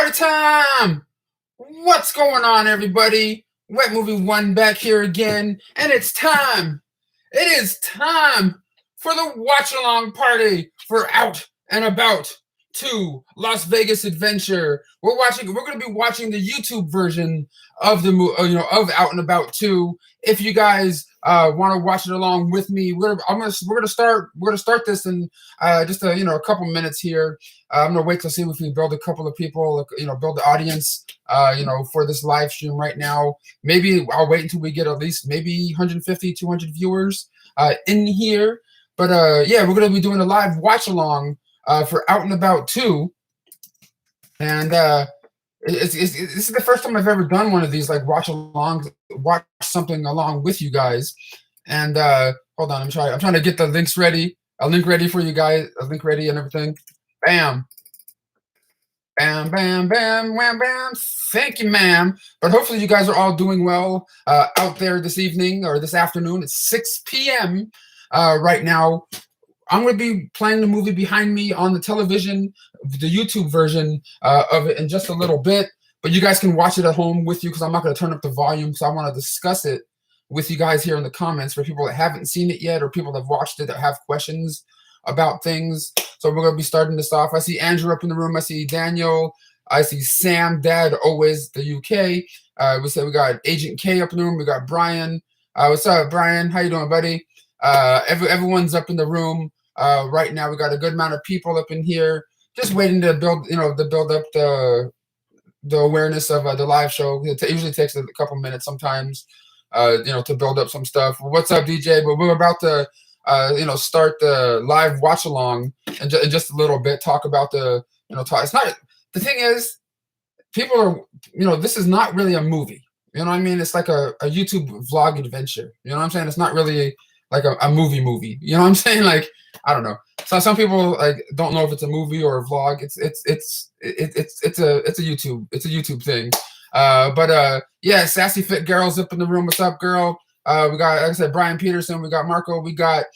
Party time! What's going on, everybody? Wet Movie One back here again, and it's time. It is time for the watch along party for Out and About 2 Las Vegas Adventure. We're going to be watching the YouTube version of the of Out and About 2. If you guys want to watch it along with me, we're gonna start this in just a couple minutes here. I'm gonna wait to see if we build a couple of people, build the audience, for this live stream right now. Maybe I'll wait until we get at least maybe 150, 200 viewers in here. But yeah, we're gonna be doing a live watch along for Out and About 2, and this is the first time I've ever done one of these, like watch something along with you guys. And hold on, I'm trying to get the links ready. A link ready for you guys. A link ready and everything. Bam. Bam, bam, bam, wham, bam. Thank you, ma'am. But hopefully you guys are all doing well out there this evening or this afternoon. It's 6 p.m. Right now. I'm going to be playing the movie behind me on the television, the YouTube version of it in just a little bit. But you guys can watch it at home with you because I'm not going to turn up the volume because I want to discuss it with you guys here in the comments for people that haven't seen it yet or people that have watched it that have questions about things. So we're going to be starting this off. I see Andrew up in the room. I see Daniel. I see Sam, Dad, always the UK. We got Agent K up in the room. We got Brian. What's up, Brian? How you doing, buddy? Everyone's up in the room right now. We got a good amount of people up in here, just waiting to build up the awareness of the live show. It usually takes a couple minutes sometimes, to build up some stuff. What's up, DJ? But we're about to, start the live watch along in just a little bit. Talk about it's not. The thing is, people are, this is not really a movie. You know what I mean? It's like a YouTube vlog adventure. You know what I'm saying? It's not really like a movie. You know what I'm saying? Like, I don't know. So some people like don't know if it's a movie or a vlog. It's a YouTube thing. But yeah, Sassy Fit Girl's up in the room. What's up, girl? We got, like I said, Brian Peterson. We got Marco. We got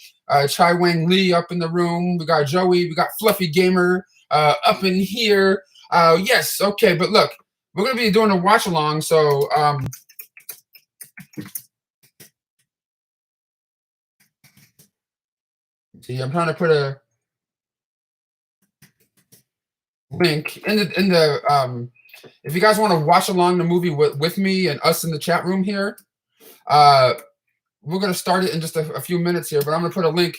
Chai Wang Lee up in the room. We got Joey. We got Fluffy Gamer up in here. Yes, okay. But look, we're gonna be doing a watch along. So see, I'm trying to put a link in the if you guys want to watch along the movie with me and us in the chat room here, we're gonna start it in just a few minutes here. But I'm gonna put a link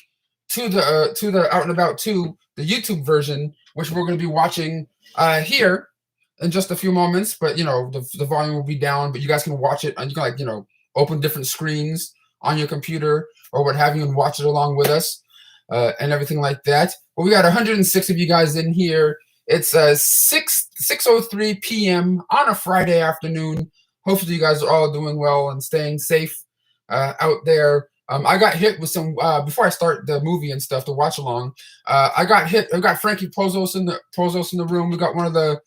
to the Out and About 2, the YouTube version, which we're gonna be watching here in just a few moments. But the volume will be down, but you guys can watch it, and you can open different screens on your computer or what have you and watch it along with us. And everything like that. Well, we got 106 of you guys in here. It's 6:03 p.m. on a Friday afternoon. Hopefully you guys are all doing well and staying safe out there. I got hit with some before I start the movie and stuff to watch along. I got Frankie Pozos in the room. We got one of the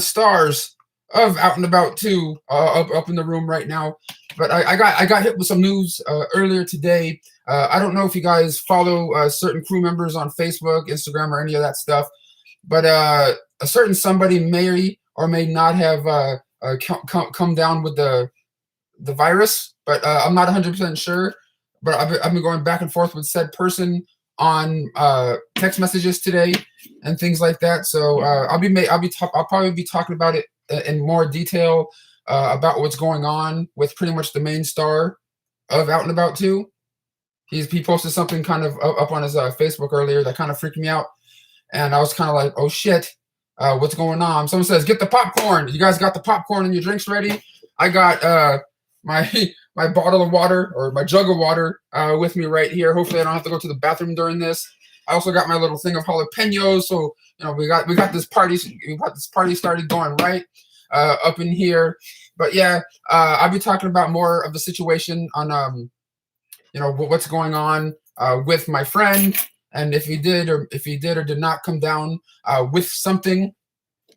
stars of Out and About 2 up in the room right now. But I got hit with some news earlier today. I don't know if you guys follow certain crew members on Facebook, Instagram, or any of that stuff, but a certain somebody may or may not have come down with the virus, but I'm not 100% sure. But I've been going back and forth with said person on text messages today and things like that. So I'll probably be talking about it in more detail about what's going on with pretty much the main star of Out and About 2. He posted something kind of up on his Facebook earlier that kind of freaked me out, and I was kind of like, oh shit, what's going on? Someone says, get the popcorn. You guys got the popcorn and your drinks ready? I got my bottle of water or my jug of water with me right here. Hopefully I don't have to go to the bathroom during this. I also got my little thing of jalapenos. So we got this party started going right up in here. But yeah, I'll be talking about more of the situation on what's going on with my friend, and if he did or did not come down with something.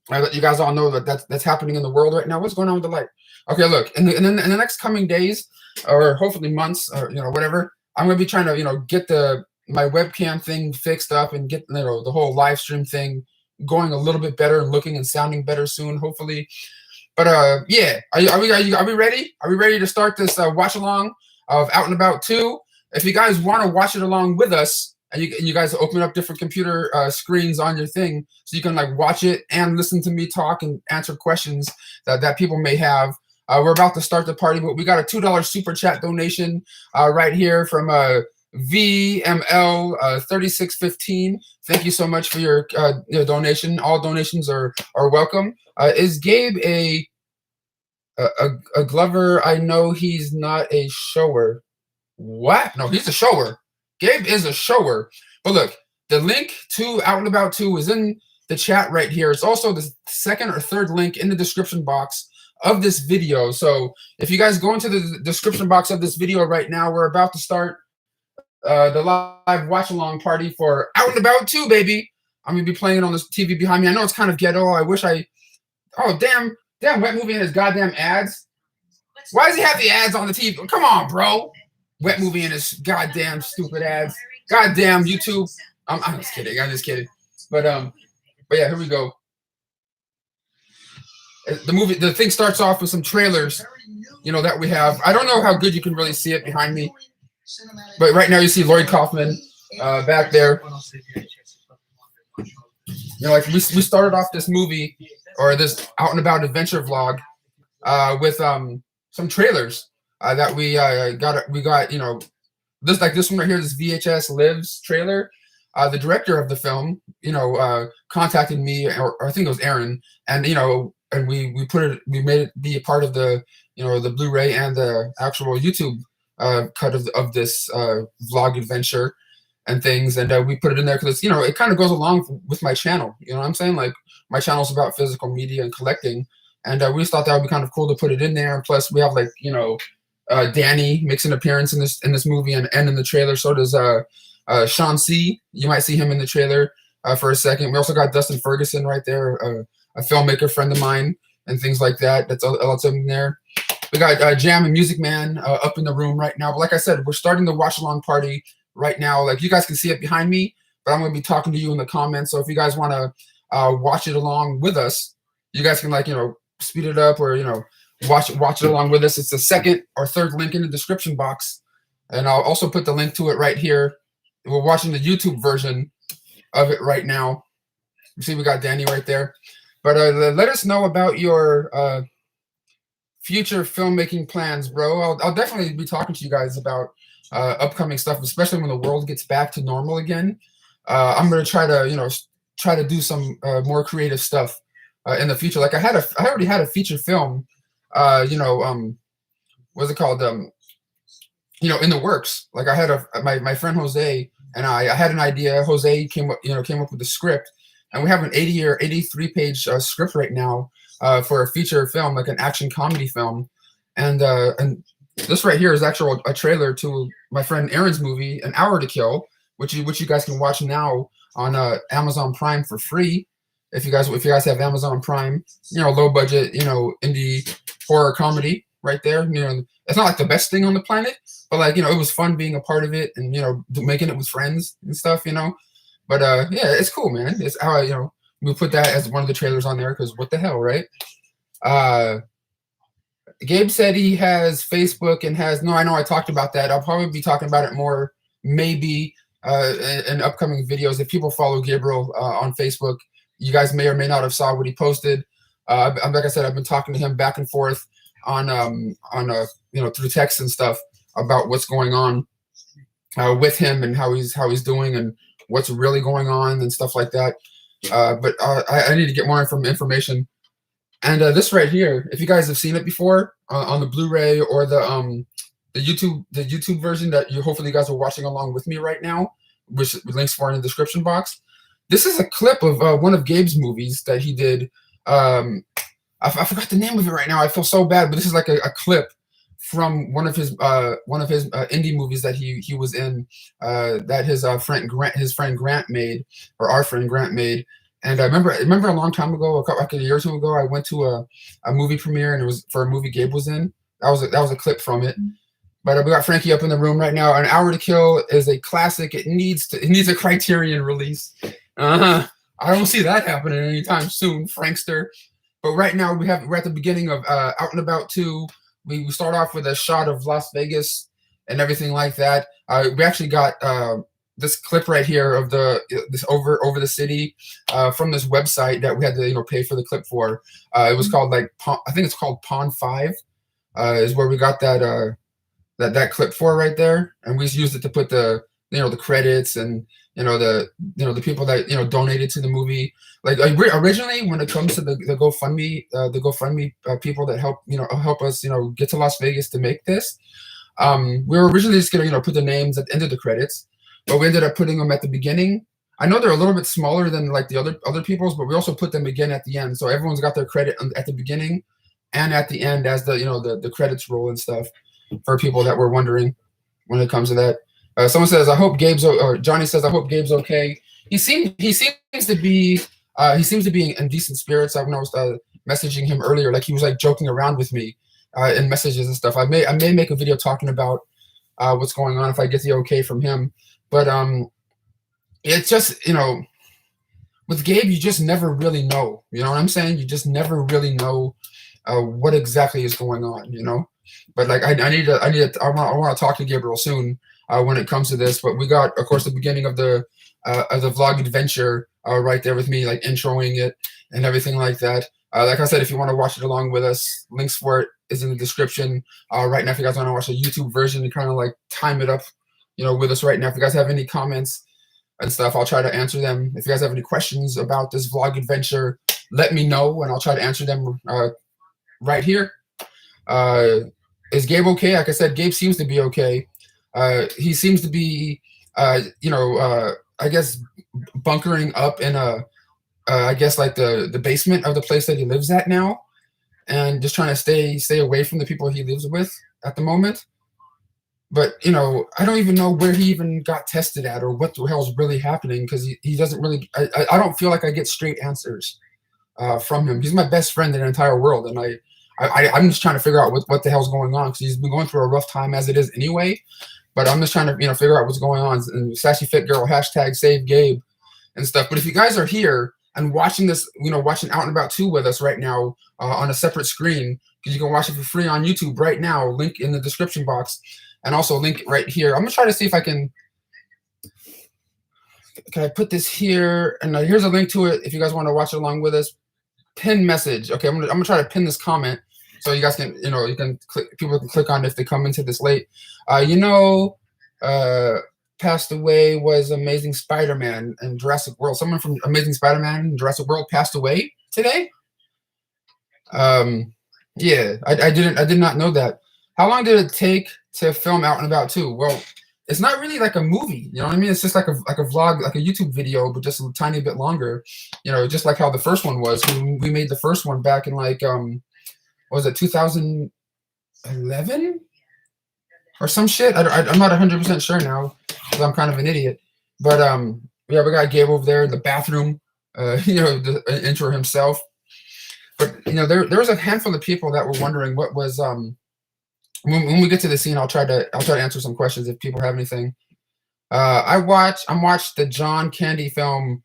I let you guys all know that's happening in the world right now. What's going on with the light? Okay, look, in the next coming days, or hopefully months, or whatever, I'm gonna be trying to get my webcam thing fixed up and get the whole live stream thing going a little bit better and looking and sounding better soon, hopefully. But yeah, are we ready? Are we ready to start this watch along of Out and About 2? If you guys want to watch it along with us, and you guys open up different computer screens on your thing, so you can like watch it and listen to me talk and answer questions that people may have. We're about to start the party, but we got a $2 super chat donation right here from VML 3615. Thank you so much for your donation. All donations are welcome. Is Gabe a Glover? I know he's not a shower. What? No, he's a shower. Gabe is a shower. But look, the link to Out and About 2 is in the chat right here. It's also the second or third link in the description box of this video. So if you guys go into the description box of this video right now, we're about to start the live watch along party for Out and About 2, baby. I'm gonna be playing it on this TV behind me. I know it's kind of ghetto. I wish I. Oh damn, Wet Movie and his goddamn ads. Why does he have the ads on the TV? Come on, bro. Wet Movie and his goddamn stupid ads. Goddamn YouTube. I'm just kidding. But yeah, here we go. The thing starts off with some trailers, that we have. I don't know how good you can really see it behind me, but right now you see Lloyd Kaufman back there. Like we started off this movie or this Out and About adventure vlog with some trailers that we got. We got this one right here, this VHS Lives trailer. The director of the film, contacted me, or I think it was Aaron, and and we made it be a part of the the Blu-ray and the actual YouTube cut of this vlog adventure and things, and we put it in there because it kind of goes along with my channel. You know what I'm saying? Like my channel's about physical media and collecting, and we just thought that would be kind of cool to put it in there. And plus, we have like Danny makes an appearance in this movie and in the trailer. So does Sean C. You might see him in the trailer for a second. We also got Dustin Ferguson right there, a filmmaker friend of mine, and things like that. That's in there. We got Jam and Music Man up in the room right now. But like I said, we're starting the watch along party right now. Like you guys can see it behind me, but I'm going to be talking to you in the comments. So if you guys want to watch it along with us, you guys can speed it up or watch it along with us. It's the second or third link in the description box, and I'll also put the link to it right here. We're watching the YouTube version of it right now. You see, we got Danny right there. But let us know about your future filmmaking plans, bro. I'll definitely be talking to you guys about upcoming stuff, especially when the world gets back to normal again. I'm gonna try to do some more creative stuff in the future. Like I already had a feature film. What's it called? In the works. Like I had my friend Jose and I had an idea. Jose came up with the script, and we have an 80 or 83 page script right now for a feature film, like an action comedy film. And this right here is actually a trailer to my friend Aaron's movie, An Hour to Kill, which you guys can watch now on Amazon Prime for free. If you guys have Amazon Prime, low budget, indie horror comedy right there. It's not like the best thing on the planet, but it was fun being a part of it and making it with friends and stuff. But yeah, it's cool, man. It's how we put that as one of the trailers on there because what the hell, right? Gabe said he has Facebook and I know I talked about that. I'll probably be talking about it more maybe in upcoming videos. If people follow Gabriel on Facebook, you guys may or may not have saw what he posted. Like I said, I've been talking to him back and forth on through text and stuff about what's going on with him and how he's doing and what's really going on and stuff like that. But I need to get more information. And this right here, if you guys have seen it before on the Blu-ray or the YouTube version that hopefully you guys are watching along with me right now, which links for in the description box. This is a clip of one of Gabe's movies that he did. I forgot the name of it right now. I feel so bad, but this is like a clip from one of his indie movies that he was in that his friend Grant made, or our friend Grant made. And I remember a long time ago, like a year or two ago, I went to a movie premiere, and it was for a movie Gabe was in. That was a clip from it. But we got Frankie up in the room right now. An Hour to Kill is a classic. It needs a Criterion release. I don't see that happening anytime soon, Frankster. But right now we're at the beginning of Out and About 2. We start off with a shot of Las Vegas and everything like that. We actually got this clip right here of this over the city from this website that we had to pay for the clip for. It was called I think it's called Pawn 5. Is where we got that clip for right there, and we used it to put the the credits and the people that donated to the movie. Like originally, when it comes to the GoFundMe people that help us get to Las Vegas to make this, we were originally just gonna put the names at the end of the credits, but we ended up putting them at the beginning. I know they're a little bit smaller than like the other people's, but we also put them again at the end, so everyone's got their credit at the beginning and at the end as the credits roll and stuff, for people that were wondering when it comes to that. Someone says, "I hope Gabe's," or Johnny says, "I hope Gabe's okay." He seems to be in decent spirits. I was messaging him earlier, like he was like joking around with me in messages and stuff. I may make a video talking about what's going on if I get the okay from him. But it's just with Gabe, you just never really know. You know what I'm saying? You just never really know what exactly is going on. But like I want to talk to Gabriel soon when it comes to this. But we got, of course, the beginning of the vlog adventure right there with me, like introing it and everything like that. Like I said, if you want to watch it along with us, links for it is in the description. Right now, if you guys want to watch the YouTube version and kind of like time it up, with us right now. If you guys have any comments and stuff, I'll try to answer them. If you guys have any questions about this vlog adventure, let me know and I'll try to answer them right here. Is Gabe okay? Like I said, Gabe seems to be okay. He seems to be, I guess, bunkering up in I guess like the basement of the place that he lives at now, and just trying to stay away from the people he lives with at the moment. But I don't even know where he even got tested at or what the hell's really happening, because he doesn't really. I don't feel like I get straight answers from him. He's my best friend in the entire world, and I'm just trying to figure out what the hell's going on, because he's been going through a rough time as it is anyway. But I'm just trying to figure out what's going on. And Sassy Fit Girl # save Gabe and stuff. But if you guys are here and watching this, watching Out and About 2 with us right now on a separate screen, because you can watch it for free on YouTube right now. Link in the description box, and also link right here. I'm gonna try to see if I can. Can I put this here? And here's a link to it if you guys want to watch it along with us. Pin message. Okay, I'm gonna try to pin this comment so you guys can you can click. People can click on it if they come into this late. Passed away was Amazing Spider-Man and Jurassic World. Someone from Amazing Spider-Man and Jurassic World passed away today. Yeah, I did not know that. How long did it take to film Out and About 2? Well, it's not really like a movie, you know what I mean? It's just like a vlog, like a YouTube video, but just a tiny bit longer. Just like how the first one was. We made the first one back in like what was it, 2011 or some shit? I'm not 100% sure now, because I'm kind of an idiot. But yeah, we got Gabe over there in the bathroom, the intro himself. But there was a handful of people that were wondering what was when we get to the scene, I'll try to answer some questions if people have anything. I watched the John Candy film.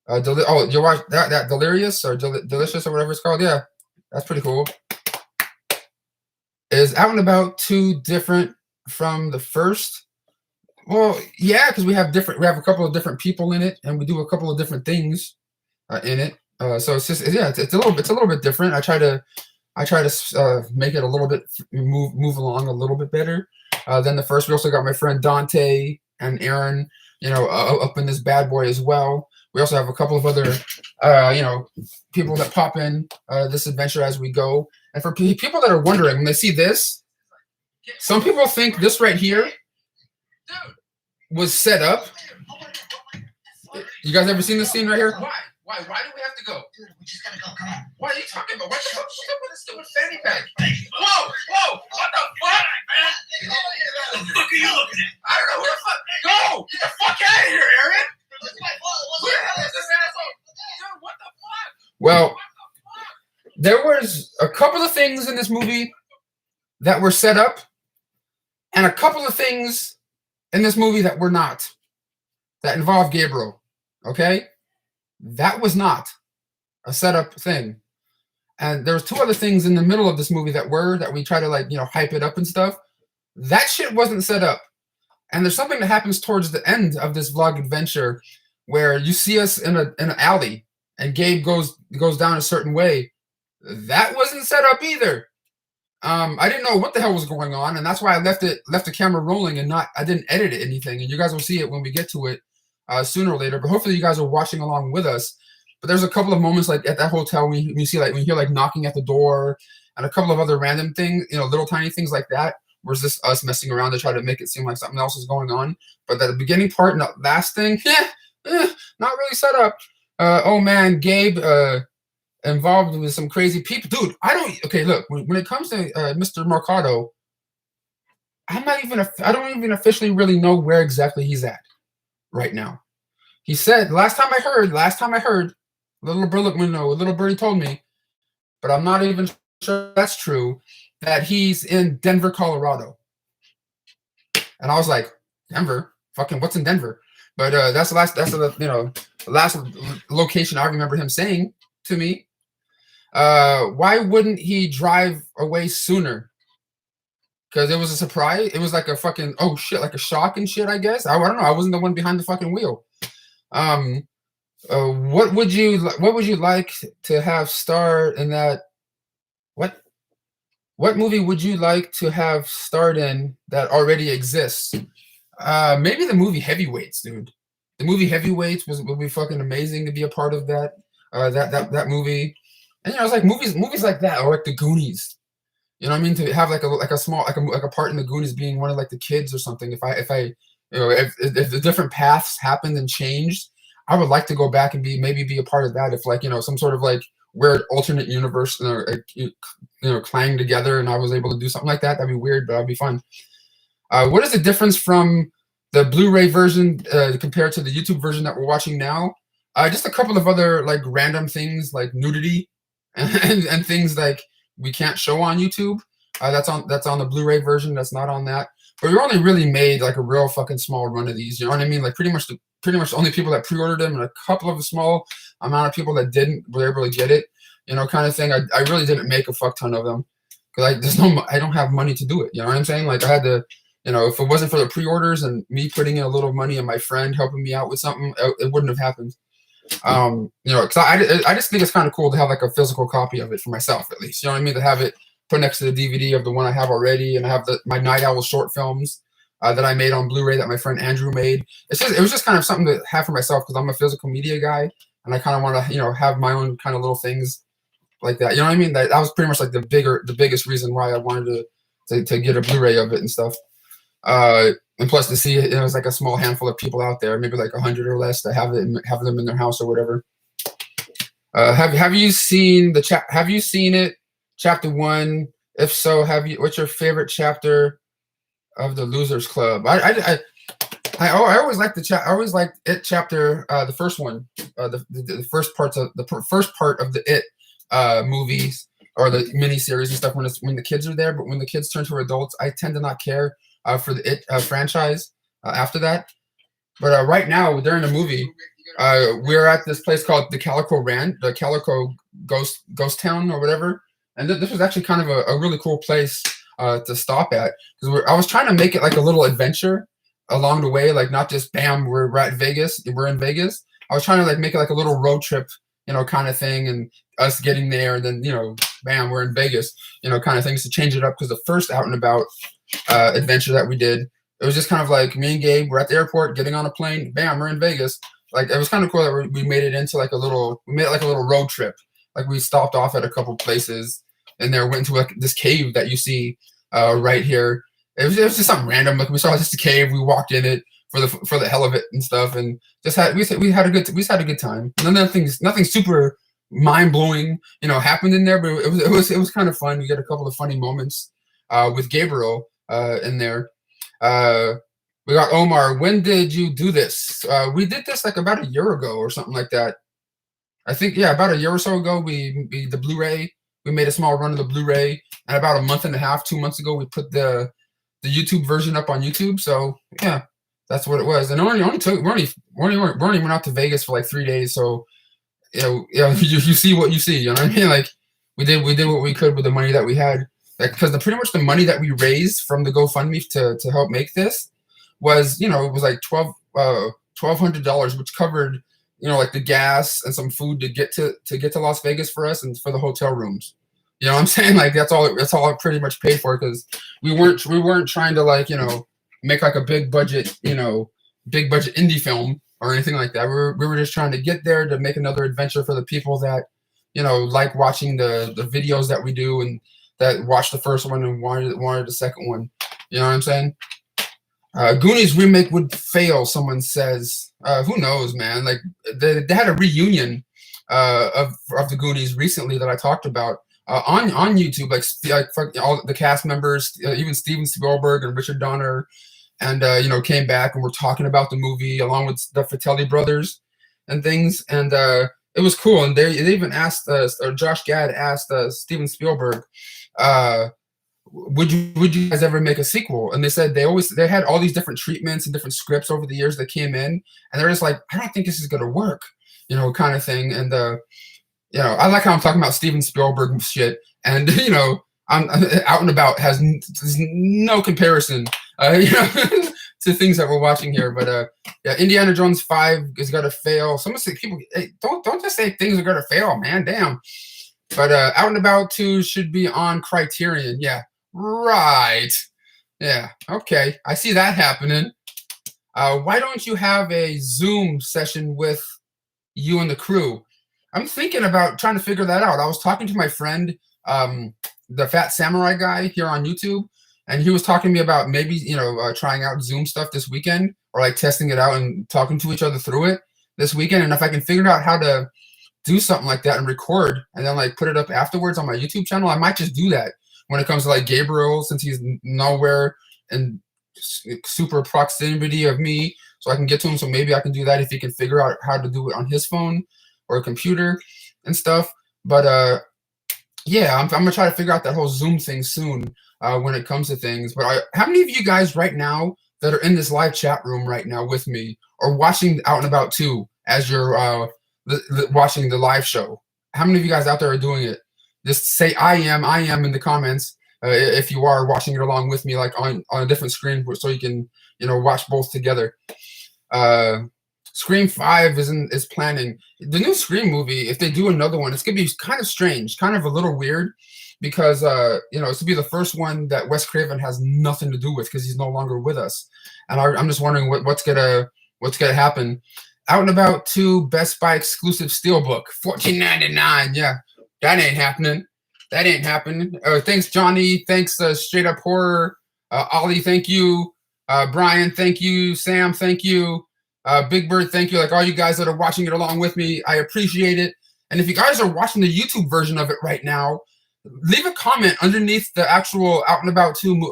You watched that Delirious or Delicious or whatever it's called? Yeah, that's pretty cool. Is Out and About 2 different from the first? Well, yeah, because we have a couple of different people in it, and we do a couple of different things in it. So it's just it's a little bit different. I try to make it a little bit move along a little bit better than the first. We also got my friend Dante and Aaron, up in this bad boy as well. We also have a couple of other, people that pop in this adventure as we go. And for people that are wondering, when they see this, some people think this right here was set up. You guys ever seen this scene right here? Why do we have to go? Dude, we just gotta go. Come on. What are you talking about? What's up with a stupid fanny pack? Whoa! What the fuck, man? What the fuck are you looking at? I don't know who the fuck. Go! Get the fuck out of here, Aaron! That's my fault. Who the hell is this asshole? Dude, what the fuck? Well, there was a couple of things in this movie that were set up, and a couple of things in this movie that were not. That involved Gabriel. Okay? That was not a setup thing. And there was two other things in the middle of this movie that we try to like, hype it up and stuff. That shit wasn't set up. And there's something that happens towards the end of this vlog adventure where you see us in an alley and Gabe goes down a certain way. That wasn't set up either. I didn't know what the hell was going on, and that's why I left the camera rolling and I didn't edit anything. And you guys will see it when we get to it sooner or later. But hopefully you guys are watching along with us. But there's a couple of moments like at that hotel when you see like when you hear like knocking at the door and a couple of other random things, little tiny things like that. Where's this us messing around to try to make it seem like something else is going on? But that beginning part and that last thing, not really set up. Oh man, Gabe involved with some crazy people, dude. Okay, look, when it comes to Mr. Mercado, I don't even officially really know where exactly he's at right now. He said last time I heard, little birdie told me, but I'm not even sure that's true, that he's in Denver, Colorado. And I was like, Denver? Fucking what's in Denver? But that's the last location I remember him saying to me. Why wouldn't he drive away sooner? Because it was a surprise. It was like a fucking like a shock and shit, I guess. I don't know. I wasn't the one behind the fucking wheel. What would you like to have starred in that? What movie would you like to have starred in that already exists? Maybe the movie Heavyweights, dude. The movie Heavyweights would be fucking amazing to be a part of that. That movie. And it's like movies like that, or like the Goonies. You know what I mean? To have like a small like a part in the Goonies being one of like the kids or something. If the different paths happened and changed, I would like to go back and be a part of that. If like some sort of like weird alternate universe, clang together, and I was able to do something like that. That'd be weird, but that'd be fun. What is the difference from the Blu-ray version compared to the YouTube version that we're watching now? Just a couple of other like random things like nudity and things like we can't show on YouTube. That's on the Blu-ray version. That's not on that. But we only really made like a real fucking small run of these. You know what I mean? Like pretty much the only people that pre-ordered them and a couple of a small amount of people that didn't were able to get it. Kind of thing. I really didn't make a fuck ton of them because I don't have money to do it. You know what I'm saying? Like I had to. If it wasn't for the pre-orders and me putting in a little money and my friend helping me out with something, it wouldn't have happened. Because I just think it's kind of cool to have like a physical copy of it for myself, at least. You know what I mean? To have it put next to the DVD of the one I have already, and I have my Night Owl short films that I made on Blu-ray that my friend Andrew made. It was just kind of something to have for myself because I'm a physical media guy, and I kind of want to have my own kind of little things like that. You know what I mean? That was pretty much like the biggest reason why I wanted to get a Blu-ray of it and stuff. And plus to see it was like a small handful of people out there, maybe like 100 or less, that have them in their house or whatever. Have you seen have you seen it, chapter 1? If so, what's your favorite chapter of the Losers Club? I always liked I always liked it chapter, the first one, the first part of the It movies or the miniseries and stuff when the kids are there. But when the kids turn to adults, I tend to not care for the It franchise after that. But right now, during the movie, we're at this place called the Calico Ghost Town or whatever. And this was actually kind of a really cool place to stop at, because I was trying to make it like a little adventure along the way, like not just bam, we're in Vegas. I was trying to like make it like a little road trip, kind of thing, and us getting there, and then bam, we're in Vegas, kind of things to change it up. Because the first out and about adventure that we did, it was just kind of like me and Gabe, we're at the airport, getting on a plane, bam, we're in Vegas. Like it was kind of cool that we made it into like a little road trip. Like we stopped off at a couple places, and there went to like this cave that you see right here. It was just something random. Like we saw just a cave, we walked in it for the hell of it and stuff, and just we had a good time. And nothing super mind blowing, happened in there, but it was kind of fun. We got a couple of funny moments with Gabriel in there. We got Omar. When did you do this? We did this like about a year ago or something like that. I think, yeah, about a year or so ago, we the Blu-ray. We made a small run of the Blu-ray, and about a month and a half, 2 months ago, we put the YouTube version up on YouTube. So yeah, that's what it was. And we only went out to Vegas for like 3 days. So you see what you see. You know what I mean? Like we did what we could with the money that we had. Like because pretty much the money that we raised from the GoFundMe to help make this was it was like $1,200, which covered like the gas and some food to get to Las Vegas for us and for the hotel rooms. You know what I'm saying? Like that's all I pretty much paid for because we weren't trying to like make like a big budget indie film or anything like that. We were just trying to get there to make another adventure for the people that like watching the videos that we do and that watched the first one and wanted the second one. You know what I'm saying? Goonies remake would fail, someone says. Who knows, man? Like they had a reunion of the Goonies recently that I talked about on YouTube. Like all the cast members, even Steven Spielberg and Richard Donner, and came back and were talking about the movie along with the Fratelli brothers and things. And it was cool. And they even asked or Josh Gad asked Steven Spielberg, would you guys ever make a sequel? And they said they had all these different treatments and different scripts over the years that came in, and they're just like, I don't think this is gonna work, kind of thing. And I like how I'm talking about Steven Spielberg shit, and I'm Out and About has no comparison, to things that we're watching here. But yeah, Indiana Jones 5 is gonna fail. Someone say people, hey, don't just say things are gonna fail, man. Damn. But Out and About 2 should be on Criterion. Yeah. Right. Yeah. Okay. I see that happening. Why don't you have a Zoom session with you and the crew? I'm thinking about trying to figure that out. I was talking to my friend, the Fat Samurai guy here on YouTube, and he was talking to me about maybe, trying out Zoom stuff this weekend or like testing it out and talking to each other through it this weekend. And if I can figure out how to do something like that and record and then like put it up afterwards on my YouTube channel, I might just do that when it comes to like Gabriel, since he's nowhere in super proximity of me, so I can get to him. So maybe I can do that if he can figure out how to do it on his phone or a computer and stuff. But yeah, I'm gonna try to figure out that whole Zoom thing soon when it comes to things. But how many of you guys right now that are in this live chat room right now with me are watching Out and About 2 as you're watching the live show? How many of you guys out there are doing it? Just say I am in the comments if you are watching it along with me, like on a different screen, so you can watch both together. Scream 5 is planning the new Scream movie. If they do another one, it's gonna be kind of strange, kind of a little weird, because it's to be the first one that Wes Craven has nothing to do with because he's no longer with us, and I'm just wondering what's gonna happen. Out and About 2 Best Buy exclusive steelbook, $14.99. Yeah, that ain't happening. That ain't happening. Thanks, Johnny. Thanks, Straight Up Horror. Ollie, thank you. Brian, thank you. Sam, thank you. Big Bird, thank you. Like all you guys that are watching it along with me, I appreciate it. And if you guys are watching the YouTube version of it right now, leave a comment underneath the actual Out and About 2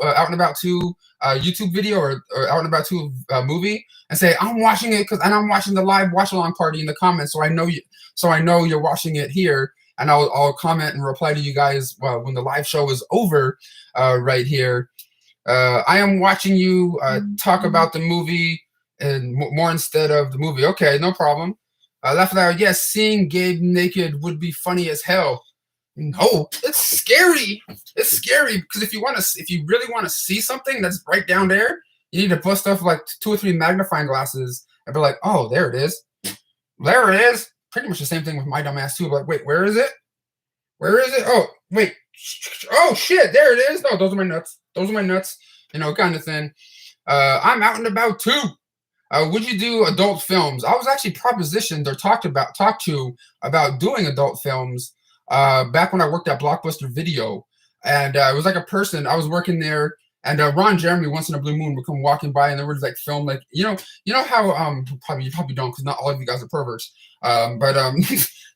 YouTube video or Out and About 2 movie, and say I'm watching it and I'm watching the live watch along party in the comments, so I know you're watching it here, and I'll comment and reply to you guys when the live show is over right here. I am watching you talk about the movie and more instead of the movie. Okay, no problem. Laugh loud. Yes, seeing Gabe naked would be funny as hell. No, it's scary. It's scary because if you really want to see something that's right down there, you need to bust off like 2 or 3 magnifying glasses and be like, oh, there it is. There it is. Pretty much the same thing with my dumb ass too. Like, wait, where is it? Where is it? Oh, wait. Oh shit, there it is. No, those are my nuts. Those are my nuts. Kind of thing. I'm Out and About 2. Would you do adult films? I was actually propositioned or talked to about doing adult films back when I worked at Blockbuster Video, and it was like a person I was working there, and Ron Jeremy once in a blue moon would come walking by, and they would like film like you know how you probably don't, because not all of you guys are perverts, but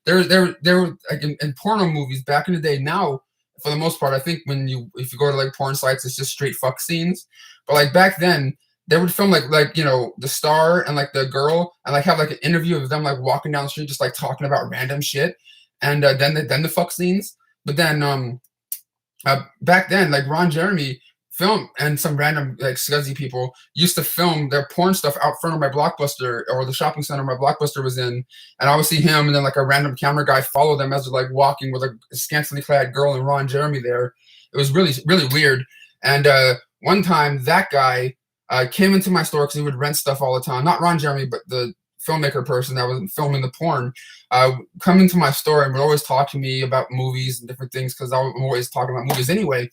there were like in porno movies back in the day. Now for the most part, I think if you go to like porn sites, it's just straight fuck scenes, but like back then they would film like the star and like the girl and like have like an interview of them like walking down the street just like talking about random shit, and then the fuck scenes. But then back then, like Ron Jeremy film, and some random like scuzzy people used to film their porn stuff out front of my Blockbuster or the shopping center my Blockbuster was in, and I would see him and then like a random camera guy follow them as they're like walking with a scantily clad girl and Ron Jeremy there. It was really, really weird. And one time that guy came into my store because he would rent stuff all the time. Not Ron Jeremy, but the filmmaker person that was filming the porn come into my store and would always talk to me about movies and different things because I'm always talking about movies anyway.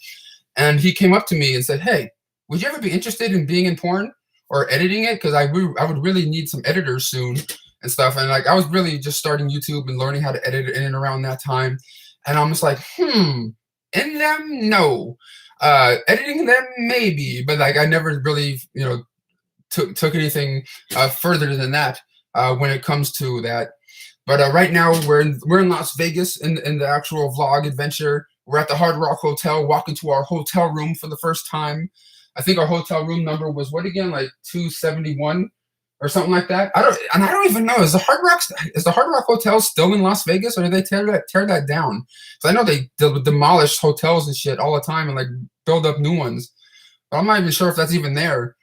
And he came up to me and said, "Hey, would you ever be interested in being in porn or editing it? Because I would really need some editors soon and stuff." And like I was really just starting YouTube and learning how to edit in and around that time. And I'm just like, in them, no. Editing them, maybe. But like I never really, took anything further than that when it comes to that. But right now we're in Las Vegas in the actual vlog adventure. We're at the Hard Rock Hotel, walking to our hotel room for the first time. I think our hotel room number was what again, like 271 or something like that. I don't even know. Is the Hard Rock Hotel still in Las Vegas, or did they tear that down? Because I know they demolish hotels and shit all the time and like build up new ones. But I'm not even sure if that's even there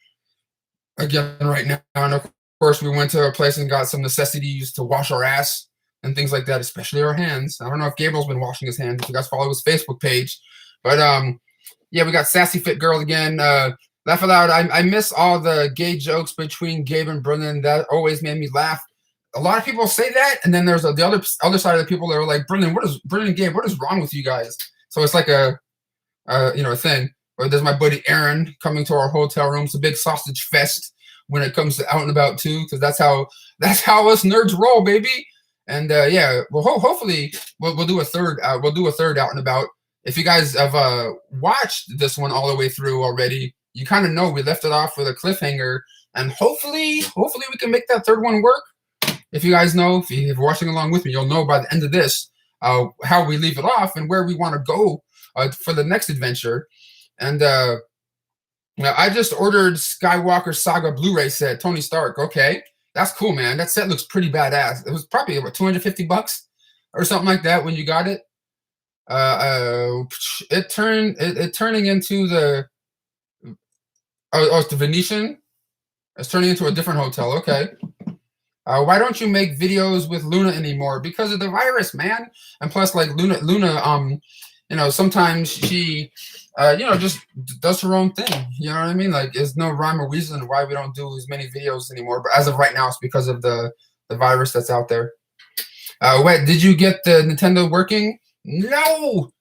again right now. And of course, we went to a place and got some necessities to wash our ass and things like that, especially our hands. I don't know if Gabriel's been washing his hands. If you guys follow his Facebook page. But yeah, we got Sassy Fit Girl again. Laugh aloud. I miss all the gay jokes between Gabe and Brendan. That always made me laugh. A lot of people say that, and then there's the other side of the people that are like, Brendan and Gabe, what is wrong with you guys? So it's like a thing. Or there's my buddy Aaron coming to our hotel room. It's a big sausage fest when it comes to out and about too, because that's how us nerds roll, baby. And yeah, well, hopefully we'll do a third. We'll do a third out and about. If you guys have watched this one all the way through already, you kind of know we left it off with a cliffhanger, and hopefully we can make that third one work. If you guys know, if you're watching along with me, you'll know by the end of this how we leave it off and where we want to go for the next adventure. And I just ordered Skywalker Saga Blu-ray set, Tony Stark. Okay. That's cool, man. That set looks pretty badass. It was probably about $250 or something like that when you got it. It turning into the it's the Venetian. It's turning into a different hotel. Okay. Why don't you make videos with Luna anymore? Because of the virus, man. And plus, like Luna, sometimes she, just does her own thing. You know what I mean? Like, there's no rhyme or reason why we don't do as many videos anymore. But as of right now, it's because of the virus that's out there. Wait, did you get the Nintendo working? No.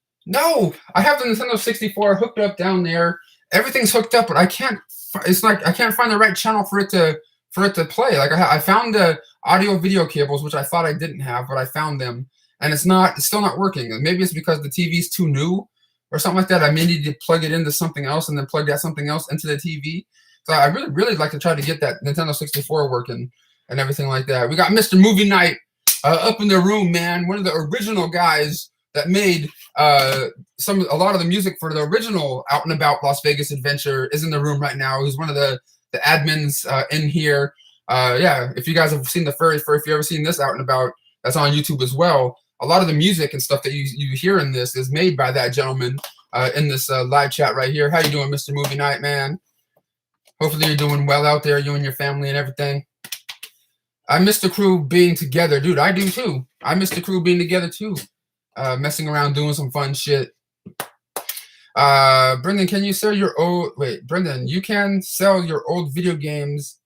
I have the Nintendo 64 hooked up down there. Everything's hooked up, but I can't. It's like I can't find the right channel for it to play. Like I found the audio video cables, which I thought I didn't have, but I found them, and it's still not working. Maybe it's because the TV's too new or something like that. I may need to plug it into something else and then plug that something else into the TV. So I really, really like to try to get that Nintendo 64 working and everything like that. We got Mr. Movie Night up in the room, man. One of the original guys that made a lot of the music for the original Out and About Las Vegas adventure is in the room right now. He's one of the admins in here. Yeah, if you guys have seen the if you ever seen this Out and About, that's on YouTube as well. A lot of the music and stuff that you hear in this is made by that gentleman in this live chat right here. How you doing, Mr. Movie Night, man? Hopefully you're doing well out there, you and your family and everything. I miss the crew being together. Dude, I do too. I miss the crew being together too. Messing around, doing some fun shit. Brendan, can you sell your old... Wait, Brendan, you can sell your old video games,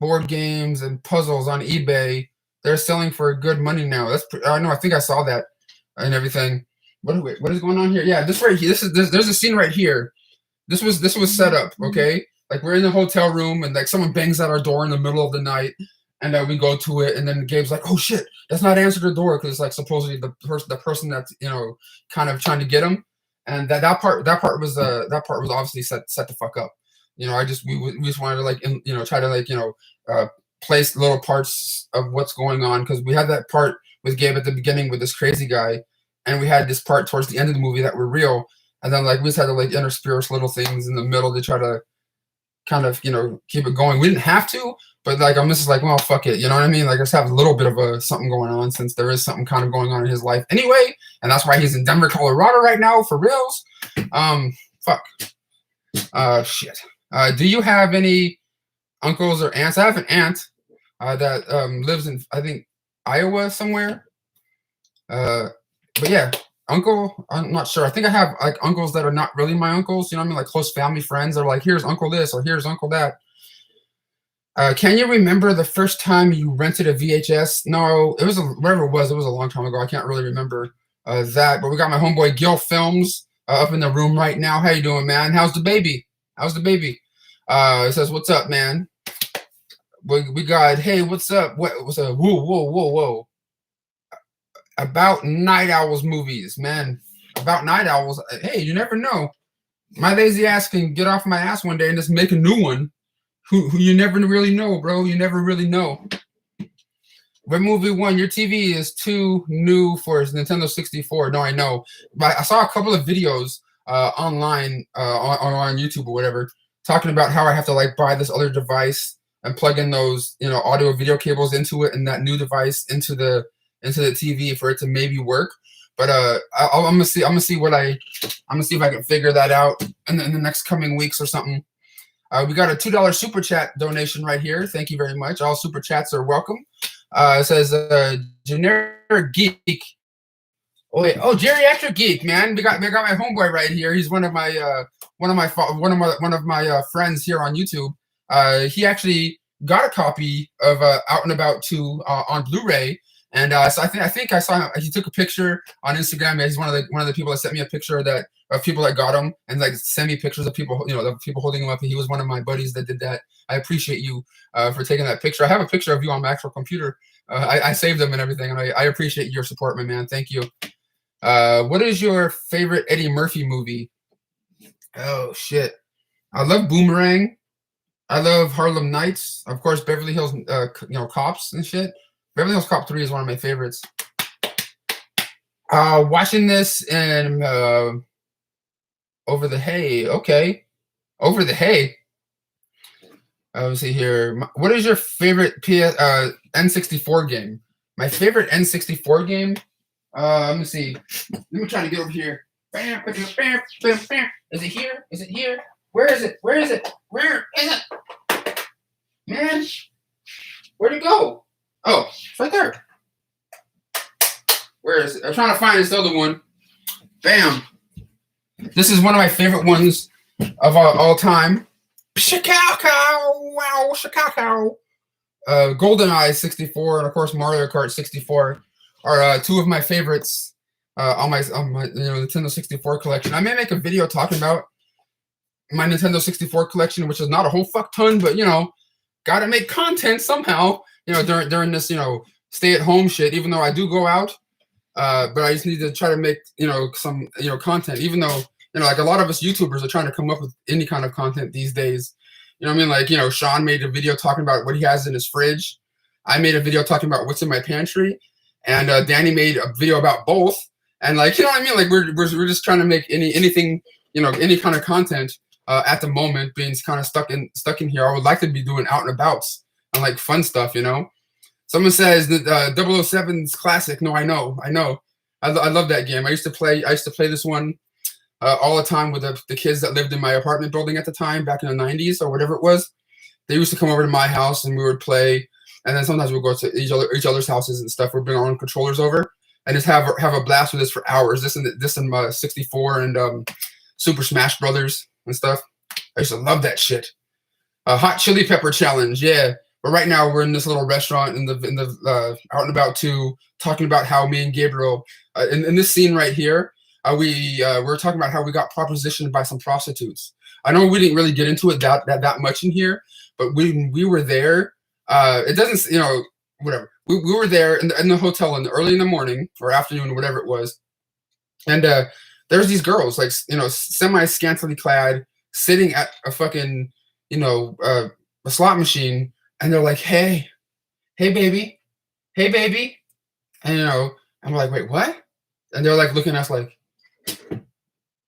board games, and puzzles on eBay. They're selling for good money now. I think I saw that and everything. What is going on here? Yeah, this right here. There's a scene right here. This was set up, okay? Like we're in the hotel room and like someone bangs at our door in the middle of the night, and we go to it, and then Gabe's like, "Oh shit, that's not answer the door," because it's like supposedly the person that's kind of trying to get him, and that part was obviously set the fuck up. We just wanted to like try to like place little parts of what's going on, because we had that part with Gabe at the beginning with this crazy guy, and we had this part towards the end of the movie that were real, and then like we just had to like intersperse little things in the middle to try to kind of keep it going. We didn't have to, but like I'm just like, well, fuck it, you know what I mean? Like let's have a little bit of something going on, since there is something kind of going on in his life anyway, and that's why he's in Denver, Colorado right now for reals. Fuck. Shit. Do you have any uncles or aunts? I have an aunt that lives in, I think, Iowa somewhere. But yeah, uncle, I'm not sure. I think I have like uncles that are not really my uncles. You know what I mean? Like close family friends. They're like, here's uncle this or here's uncle that. Can you remember the first time you rented a VHS? No, it was whatever it was. It was a long time ago. I can't really remember that. But we got my homeboy Gil Films up in the room right now. How you doing, man? How's the baby? How's the baby? It says, "What's up, man?" We got, hey, what's up? What's up? Whoa. About Night Owls movies, man. About Night Owls. Hey, you never know. My lazy ass can get off my ass one day and just make a new one. Who you never really know, bro. You never really know. What movie one? Your TV is too new for Nintendo 64. No, I know. But I saw a couple of videos online on YouTube or whatever talking about how I have to like buy this other device and plug in those audio video cables into it and that new device into the TV for it to maybe work. But I'm gonna see if I can figure that out in the next coming weeks or something. We got a $2 super chat donation right here. Thank you very much. All super chats are welcome. It says generic geek. Oh wait, geriatric geek, man. We got my homeboy right here. He's one of my friends here on YouTube. He actually got a copy of Out and About 2 on Blu-ray. And so I think I saw him. He took a picture on Instagram. He's one of the people that sent me a picture of people that got him and like send me pictures of people, the people holding him up. And he was one of my buddies that did that. I appreciate you for taking that picture. I have a picture of you on my actual computer. I saved them and everything. And I appreciate your support, my man. Thank you. What is your favorite Eddie Murphy movie? Oh shit, I love Boomerang. I love Harlem Nights. Of course, Beverly Hills, Cops and shit. Beverly Hills Cop 3 is one of my favorites. Watching this in Over the Hay. Okay. Over the Hay. Let's see here. What is your favorite N64 game? My favorite N64 game? Let me see. Let me try to get over here. Bam, bam, bam, bam, bam. Is it here? Is it here? Where is it? Where is it? Where is it? Man, where'd it go? Oh, it's right there. Where is it? I'm trying to find this other one. Bam. This is one of my favorite ones of all time. Chicago. Wow, Chicago. GoldenEye 64 and of course Mario Kart 64 are two of my favorites on my Nintendo 64 collection. I may make a video talking about my Nintendo 64 collection, which is not a whole fuck ton, but gotta make content somehow. During this, stay at home shit, even though I do go out, but I just need to try to make, some, content, even though, like a lot of us YouTubers are trying to come up with any kind of content these days. You know what I mean? Like, Sean made a video talking about what he has in his fridge. I made a video talking about what's in my pantry, and Danny made a video about both. And like, you know what I mean? Like we're just trying to make anything, any kind of content at the moment, being kind of stuck in here. I would like to be doing out and abouts. And like fun stuff, Someone says that 007's classic. No, I know. I love that game. I used to play this one all the time with the kids that lived in my apartment building at the time, back in the 90s or whatever it was. They used to come over to my house and we would play. And then sometimes we'd go to each other's houses and stuff. We'd bring our own controllers over and just have a blast with this for hours. This and 64 and Super Smash Brothers and stuff. I used to love that shit. Hot chili pepper challenge, yeah. But right now we're in this little restaurant in the Out and About 2, talking about how me and Gabriel in this scene right here, we're talking about how we got propositioned by some prostitutes. I know we didn't really get into it that much in here, but we were there. It doesn't, whatever. We were there in the hotel early in the morning or afternoon, whatever it was, and there's these girls like semi scantily clad, sitting at a fucking a slot machine. And they're like, hey, baby. And, I'm like, wait, what? And they're like looking at us like,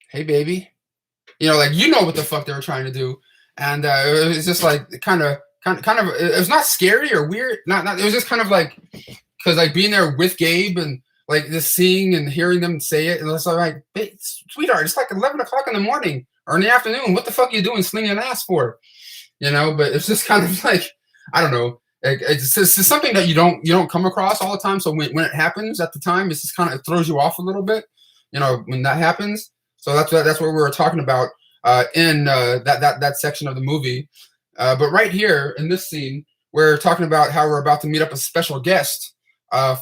hey, baby. Like, what the fuck they were trying to do. And it was just like kind of, it was not scary or weird. Not, it was just kind of like, because like being there with Gabe and like just seeing and hearing them say it. And it's like, hey, sweetheart, it's like 11 o'clock in the morning. or in the afternoon. What the fuck are you doing slinging ass for? But it's just kind of like, I don't know. It's something that you don't come across all the time. So when it happens at the time, it's just kind of, it throws you off a little bit, when that happens. So that's what we were talking about in that section of the movie. But right here in this scene, we're talking about how we're about to meet up a special guest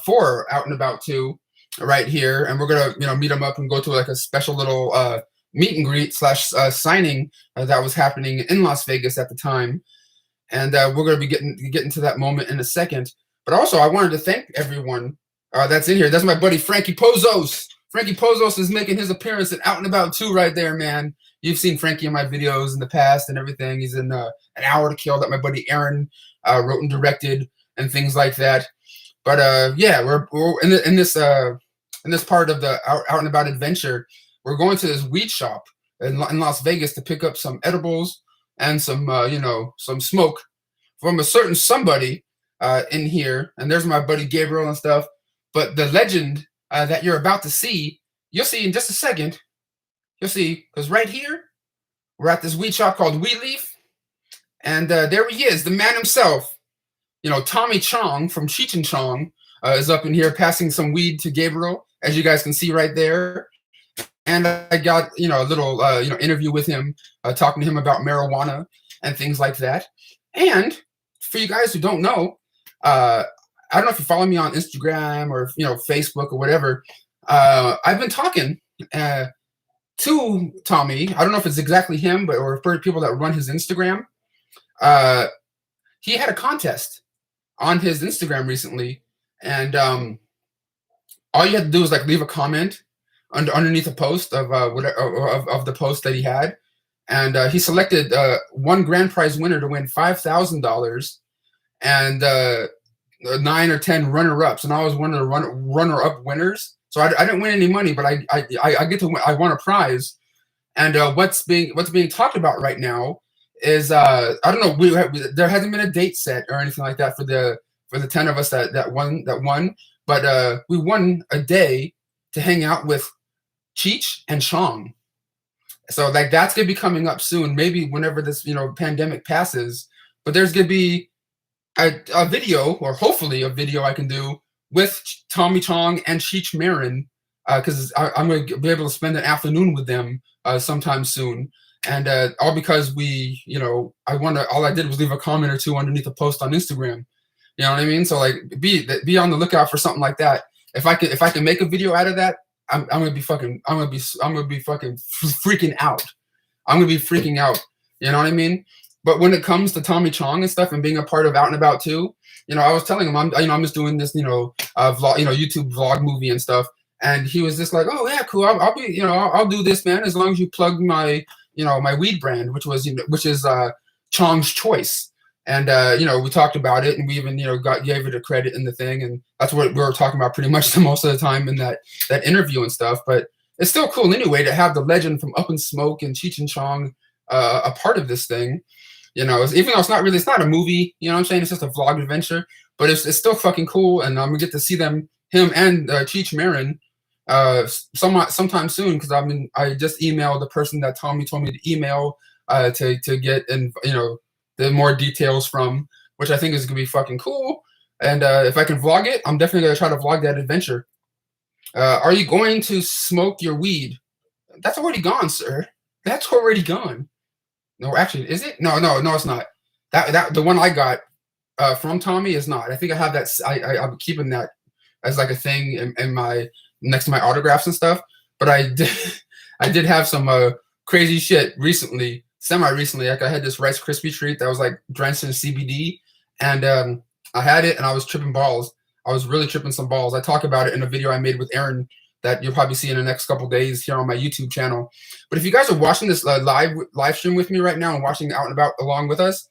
for Out and About 2 right here, and we're gonna meet them up and go to like a special little meet and greet / signing that was happening in Las Vegas at the time. And we're going to be getting to that moment in a second. But also, I wanted to thank everyone that's in here. That's my buddy Frankie Pozos. Frankie Pozos is making his appearance at Out and About 2 right there, man. You've seen Frankie in my videos in the past and everything. He's in An Hour to Kill that my buddy Aaron wrote and directed and things like that. But yeah, we're in this part of the Out and About adventure. We're going to this weed shop in Las Vegas to pick up some edibles and some some smoke from a certain somebody in here. And there's my buddy Gabriel and stuff. But the legend that you're about to see, you'll see in just a second. You'll see, because right here, we're at this weed shop called Weed Leaf. And there he is, the man himself. Tommy Chong from Cheech and Chong is up in here passing some weed to Gabriel, as you guys can see right there. And I got, a little, interview with him, talking to him about marijuana and things like that. And for you guys who don't know, I don't know if you follow me on Instagram or, Facebook or whatever. I've been talking to Tommy. I don't know if it's exactly him, or for people that run his Instagram. He had a contest on his Instagram recently. And all you had to do was leave a comment underneath a post of the post that he had, and he selected one grand prize winner to win $5,000 and 9 or 10 runner-ups, and I was one of the runner-up winners. So I didn't win any money, but I get to win. I won a prize, and what's being talked about right now is I don't know. There hasn't been a date set or anything like that for the 10 of us that won, but we won a day to hang out with Cheech and Chong. So that's gonna be coming up soon, maybe whenever this pandemic passes. But there's gonna be a video, or hopefully a video I can do with Tommy Chong and Cheech Marin, because I'm gonna be able to spend an afternoon with them sometime soon. And all because all I did was leave a comment or two underneath a post on Instagram. You know what I mean? So be on the lookout for something like that. If I can make a video out of that, I'm gonna be fucking freaking out. I'm gonna be freaking out. You know what I mean? But when it comes to Tommy Chong and stuff and being a part of Out and About 2, I was telling him I'm just doing this vlog, YouTube vlog movie and stuff, and he was just like, oh yeah, cool. I'll be I'll do this, man, as long as you plug my my weed brand, which is Chong's Choice. And we talked about it, and we even gave it a credit in the thing, and that's what we were talking about pretty much the most of the time in that interview and stuff. But it's still cool anyway to have the legend from Up in Smoke and Cheech and Chong a part of this thing. Even though it's not a movie, you know what I'm saying? It's just a vlog adventure, but it's still fucking cool, and I'm gonna get to see him and Cheech Marin sometime soon, because I just emailed the person that Tommy told me to email to get the more details from, which I think is gonna be fucking cool. And if I can vlog it, I'm definitely gonna try to vlog that adventure. Are you going to smoke your weed? That's already gone, sir. That's already gone. No, actually, is it? No, it's not. That the one I got from Tommy is not. I think I have that. I'm keeping that as like a thing in my next to my autographs and stuff. But I did have some crazy shit recently. Semi-recently, I had this Rice Krispie treat that was drenched in CBD, and I had it, and I was tripping balls. I was really tripping some balls. I talk about it in a video I made with Aaron that you'll probably see in the next couple days here on my YouTube channel. But if you guys are watching this live stream with me right now and watching Out and About along with us,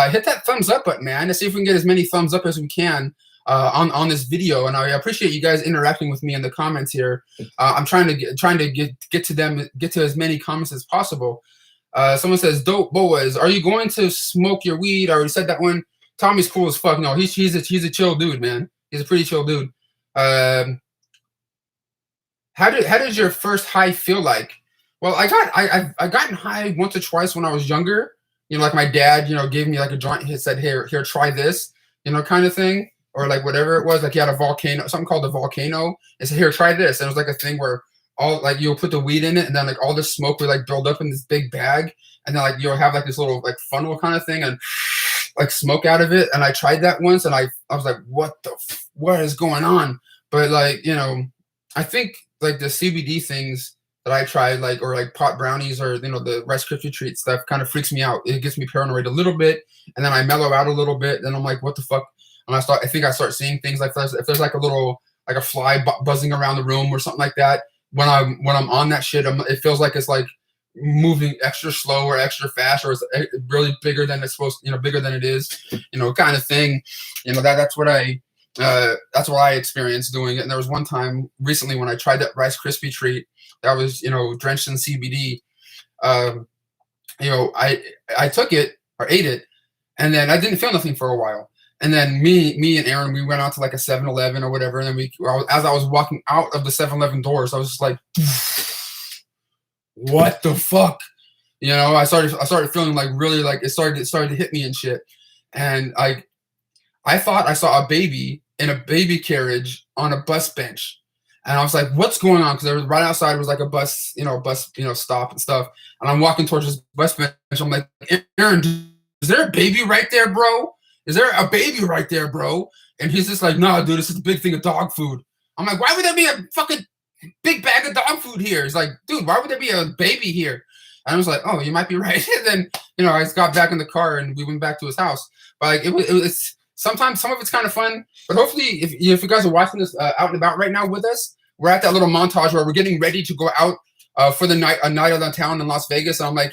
hit that thumbs up button, man, to see if we can get as many thumbs up as we can on this video. And I appreciate you guys interacting with me in the comments here. I'm trying to get to as many comments as possible. Someone says, "Dope Boas, are you going to smoke your weed?" I already said that one. Tommy's cool as fuck. No, he's a chill dude, man. He's a pretty chill dude. How did your first high feel like? Well, I gotten high once or twice when I was younger. Like my dad, gave me like a joint. He said, "Here, try this," kind of thing, or like whatever it was. Like he had a volcano, something called a volcano, and said, "Here, try this." And it was like a thing where all like you'll put the weed in it, and then like all this smoke would like build up in this big bag, and then like you'll have like this little like funnel kind of thing, and like smoke out of it. And I tried that once, and I was like, what is going on? But like I think like the CBD things that I tried, like or like pot brownies or the Rice Krispie treat stuff, kind of freaks me out. It gets me paranoid a little bit, and then I mellow out a little bit. Then I'm like, what the fuck? And I think I start seeing things like if there's like a little like a fly buzzing around the room or something like that. When I'm on that shit, it feels like it's like moving extra slow or extra fast, or it's really bigger than it's supposed, bigger than it is, kind of thing. That's what I experienced doing it. And there was one time recently when I tried that Rice Krispie treat that was, drenched in CBD. I took it or ate it, and then I didn't feel nothing for a while. And then me and Aaron, we went out to like a 7-Eleven or whatever. And then as I was walking out of the 7-Eleven doors, I was just like, what the fuck? I started feeling like really like it started to hit me and shit. And I thought I saw a baby in a baby carriage on a bus bench. And I was like, what's going on? Because there was right outside was like a bus, stop and stuff. And I'm walking towards this bus bench. I'm like, Aaron, is there a baby right there, bro? Is there a baby right there, bro? And he's just like, nah, dude, this is a big thing of dog food. I'm like, why would there be a fucking big bag of dog food here? He's like, dude, why would there be a baby here? And I was like, oh, you might be right. And then, I just got back in the car and we went back to his house. But like, it was sometimes some of it's kind of fun. But hopefully, if you guys are watching this out and about right now with us, we're at that little montage where we're getting ready to go out for a night of the town in Las Vegas. And I'm like,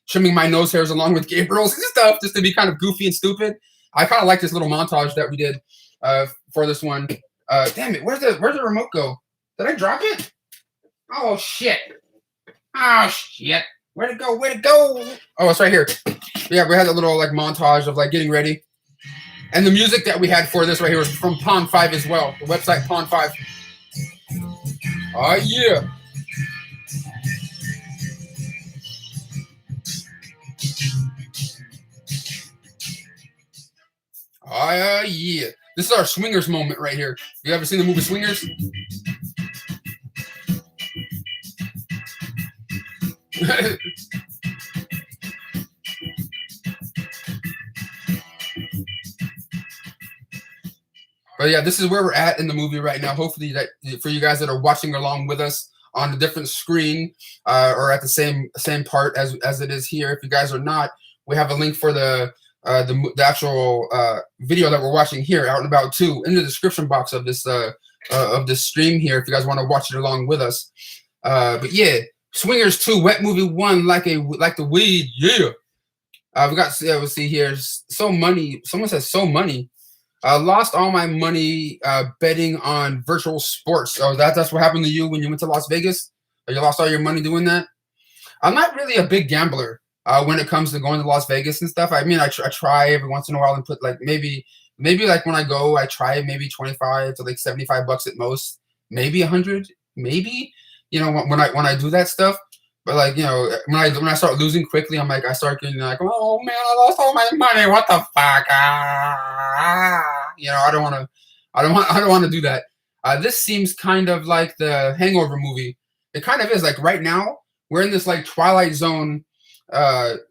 trimming my nose hairs along with Gabriel's and stuff just to be kind of goofy and stupid. I kind of like this little montage that we did for this one. Damn it, where's the remote go? Did I drop it? Oh shit! Oh shit! Where'd it go? Oh, it's right here. Yeah, we had a little like montage of like getting ready, and the music that we had for this right here was from Pond 5 as well. The website Pond 5. Oh yeah. Oh yeah. This is our swingers moment right here. You ever seen the movie Swingers? But yeah, this is where we're at in the movie right now. Hopefully, that for you guys that are watching along with us on a different screen or at the same part as it is here. If you guys are not, we have a link for the actual video that we're watching here, Out and About 2, in the description box of this stream here. If you guys want to watch it along with us. But yeah, Swingers 2, Wet Movie 1, like the weed. Yeah. We got. We'll see here. So money. Someone says so money. Lost all my money betting on virtual sports. Oh, that's what happened to you when you went to Las Vegas? Or you lost all your money doing that? I'm not really a big gambler when it comes to going to Las Vegas and stuff. I mean, I try every once in a while and put like maybe like when I go, I try maybe 25 to like $75 at most, maybe 100, maybe. When I do that stuff. But like, when I start losing quickly, I'm like, I start getting like, oh man, I lost all my money. What the fuck? I don't want to do that. This seems kind of like the Hangover movie. It kind of is. Like right now, we're in this like Twilight Zone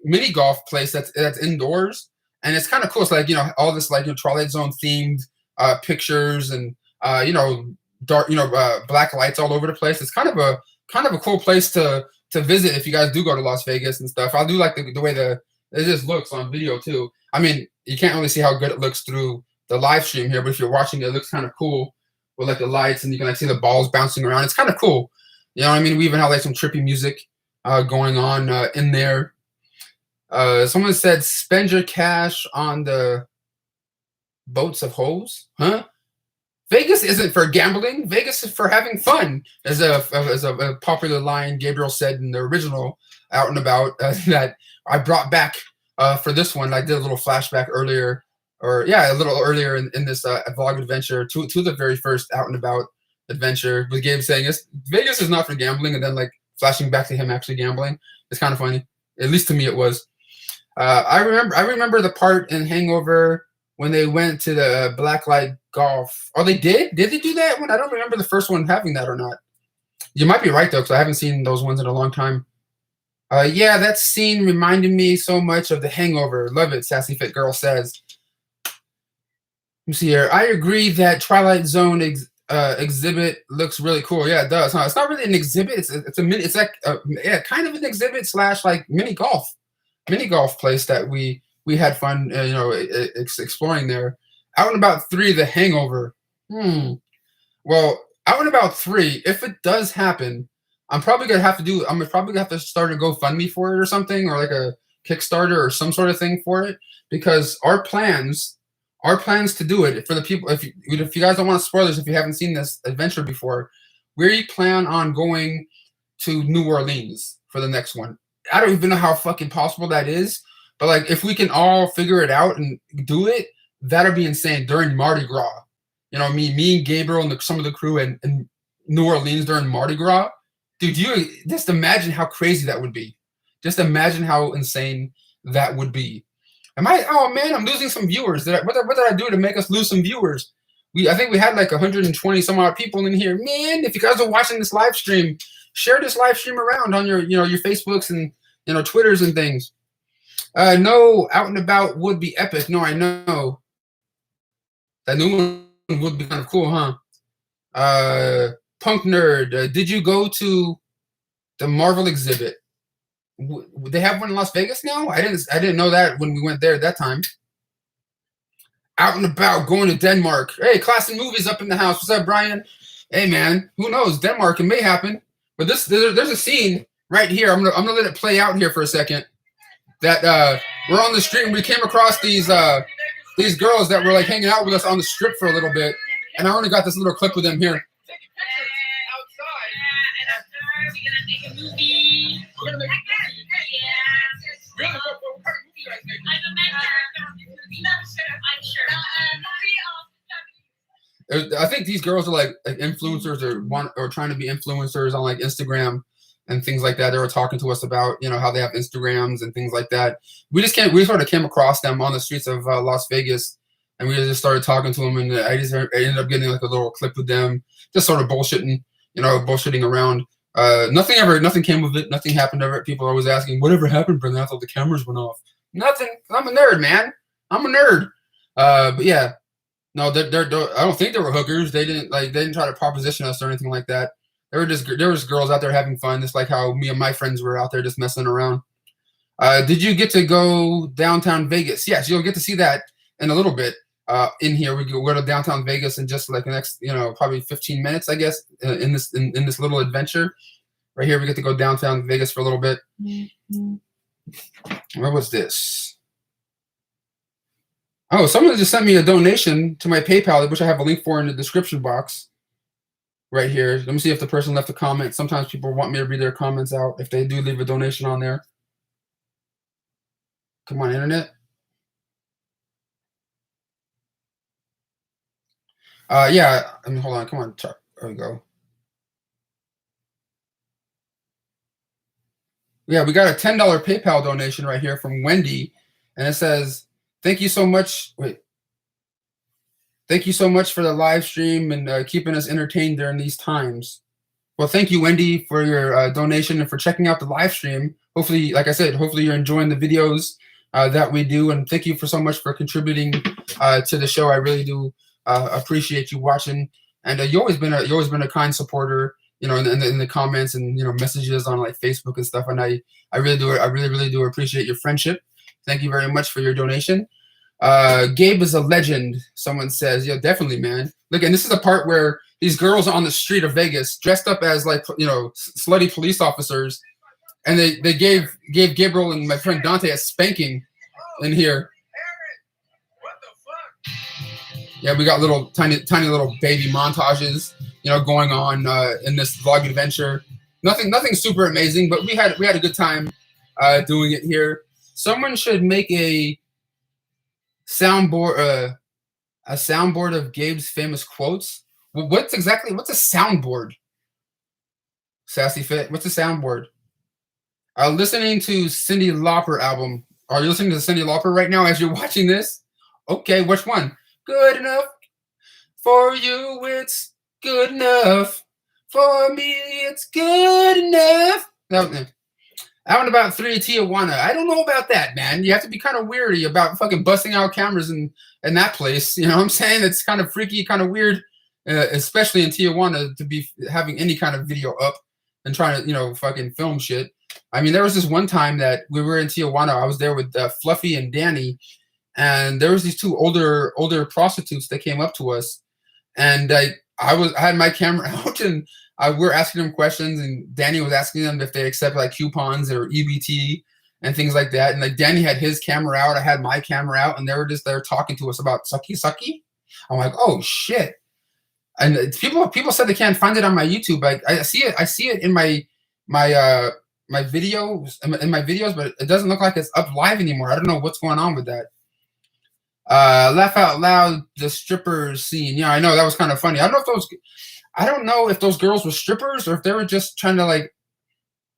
mini golf place that's indoors, and it's kind of cool. It's like all this like Twilight Zone themed pictures and dark black lights all over the place. It's kind of a cool place to visit if you guys do go to Las Vegas and stuff. I do like the way it just looks on video too. I mean, you can't really see how good it looks through the live stream here, but if you're watching it looks kind of cool with like the lights and you can like see the balls bouncing around. It's kind of cool. You know what I mean? We even have like some trippy music going on in there. Someone said, spend your cash on the boats of hoes, huh? Vegas isn't for gambling. Vegas is for having fun. As a popular line Gabriel said in the original Out and About that I brought back for this one. I did a little flashback earlier, a little earlier in this vlog adventure to the very first Out and About adventure with Gabe saying Vegas is not for gambling, and then like flashing back to him actually gambling. It's kind of funny. At least to me, it was. I remember the part in Hangover when they went to the blacklight golf. Oh, they did? Did they do that one? I don't remember the first one having that or not. You might be right though, because I haven't seen those ones in a long time. Yeah, that scene reminded me so much of The Hangover. Love it, Sassy Fit Girl says. Let me see here. I agree that Twilight Zone exhibit looks really cool. Yeah, it does. Huh? It's not really an exhibit. It's a mini. It's like yeah, kind of an exhibit / like mini golf place that we had fun exploring there. Out and About 3, The Hangover. Well, Out and About 3, if it does happen, I'm probably gonna have to start a GoFundMe for it or something, or like a Kickstarter or some sort of thing for it, because our plans to do it for the people. If you guys don't want spoilers, if you haven't seen this adventure before, we plan on going to New Orleans for the next one. I don't even know how fucking possible that is, but like if we can all figure it out and do it, that'll be insane during Mardi Gras. You know, me and Gabriel and some of the crew in New Orleans during Mardi Gras. Dude, you just imagine how crazy that would be. Just imagine how insane that would be. Oh man, I'm losing some viewers. What did I do to make us lose some viewers? I think we had like 120 some odd people in here. Man, if you guys are watching this live stream, share this live stream around on your Facebooks and Twitters and things. No, Out and About would be epic. No, I know. That new one would be kind of cool, huh? Punk Nerd, did you go to the Marvel exhibit? They have one in Las Vegas now? I didn't know that when we went there at that time. Out and About, going to Denmark. Hey, Class and Movies up in the house. What's up, Brian? Hey, man, who knows? Denmark, it may happen. But there's a scene right here. I'm gonna let it play out here for a second. That we're on the street and we came across these girls that were like hanging out with us on the strip for a little bit, and I only got this little clip of them here. I think these girls are like influencers or trying to be influencers on like Instagram and things like that. They were talking to us about how they have Instagrams and things like that. We sort of came across them on the streets of Las Vegas, and we just started talking to them, and I ended up getting like a little clip with them, just sort of bullshitting around. Nothing came of it. Nothing happened ever. People are always asking, whatever happened, brother? I thought the cameras went off. Nothing. I'm a nerd, man. I'm a nerd. But yeah, no, I don't think they were hookers. They didn't try to proposition us or anything like that. There was girls out there having fun, just like how me and my friends were out there just messing around. Did you get to go downtown Vegas? Yes, you'll get to see that in a little bit. In here, we go to downtown Vegas in just like the next, probably 15 minutes, I guess, in this little adventure. Right here, we get to go downtown Vegas for a little bit. Where was this? Oh, someone just sent me a donation to my PayPal, which I have a link for in the description box. Right here. Let me see if the person left a comment. Sometimes people want me to read their comments out if they do leave a donation on there. Come on, internet. Yeah. I mean, hold on. Come on, Chuck. There we go. Yeah, we got a $10 PayPal donation right here from Wendy, and it says, "Thank you so much." Wait. Thank you so much for the live stream and keeping us entertained during these times. Well, thank you, Wendy, for your donation and for checking out the live stream. Hopefully, like I said, hopefully you're enjoying the videos that we do, and thank you so much for contributing to the show. I really do appreciate you watching, and you always been a kind supporter, in the comments and messages on like Facebook and stuff. And I really do appreciate your friendship. Thank you very much for your donation. Gabe is a legend, someone says. Yeah, definitely, man. Look, and this is the part where these girls on the street of Vegas dressed up as like slutty police officers, and they gave Gabriel and my friend Dante a spanking in here. Yeah, we got little tiny little baby montages, going on in this vlog adventure. Nothing super amazing, but we had a good time doing it here. Someone should make a soundboard of Gabe's famous quotes. Well, what's a soundboard? Sassy Fit. What's the soundboard? Listening to Cyndi Lauper album. Are you listening to Cyndi Lauper right now as you're watching this? Okay, which one? Good enough for you, it's good enough. For me, it's good enough. Out and About 3 Tijuana. I don't know about that, man. You have to be kind of weary about fucking busting out cameras in that place. You know what I'm saying? It's kind of freaky, kind of weird, especially in Tijuana, to be having any kind of video up and trying to, fucking film shit. I mean, there was this one time that we were in Tijuana. I was there with Fluffy and Danny, and there was these two older prostitutes that came up to us, and I had my camera out, and we're asking them questions, and Danny was asking them if they accept like coupons or EBT and things like that. And like Danny had his camera out, I had my camera out, and they were just there talking to us about sucky. I'm like, oh shit! And people said they can't find it on my YouTube. I see it in my videos, but it doesn't look like it's up live anymore. I don't know what's going on with that. Laugh Out Loud, the strippers scene. Yeah, I know that was kind of funny. I don't know if those girls were strippers or if they were just trying to like,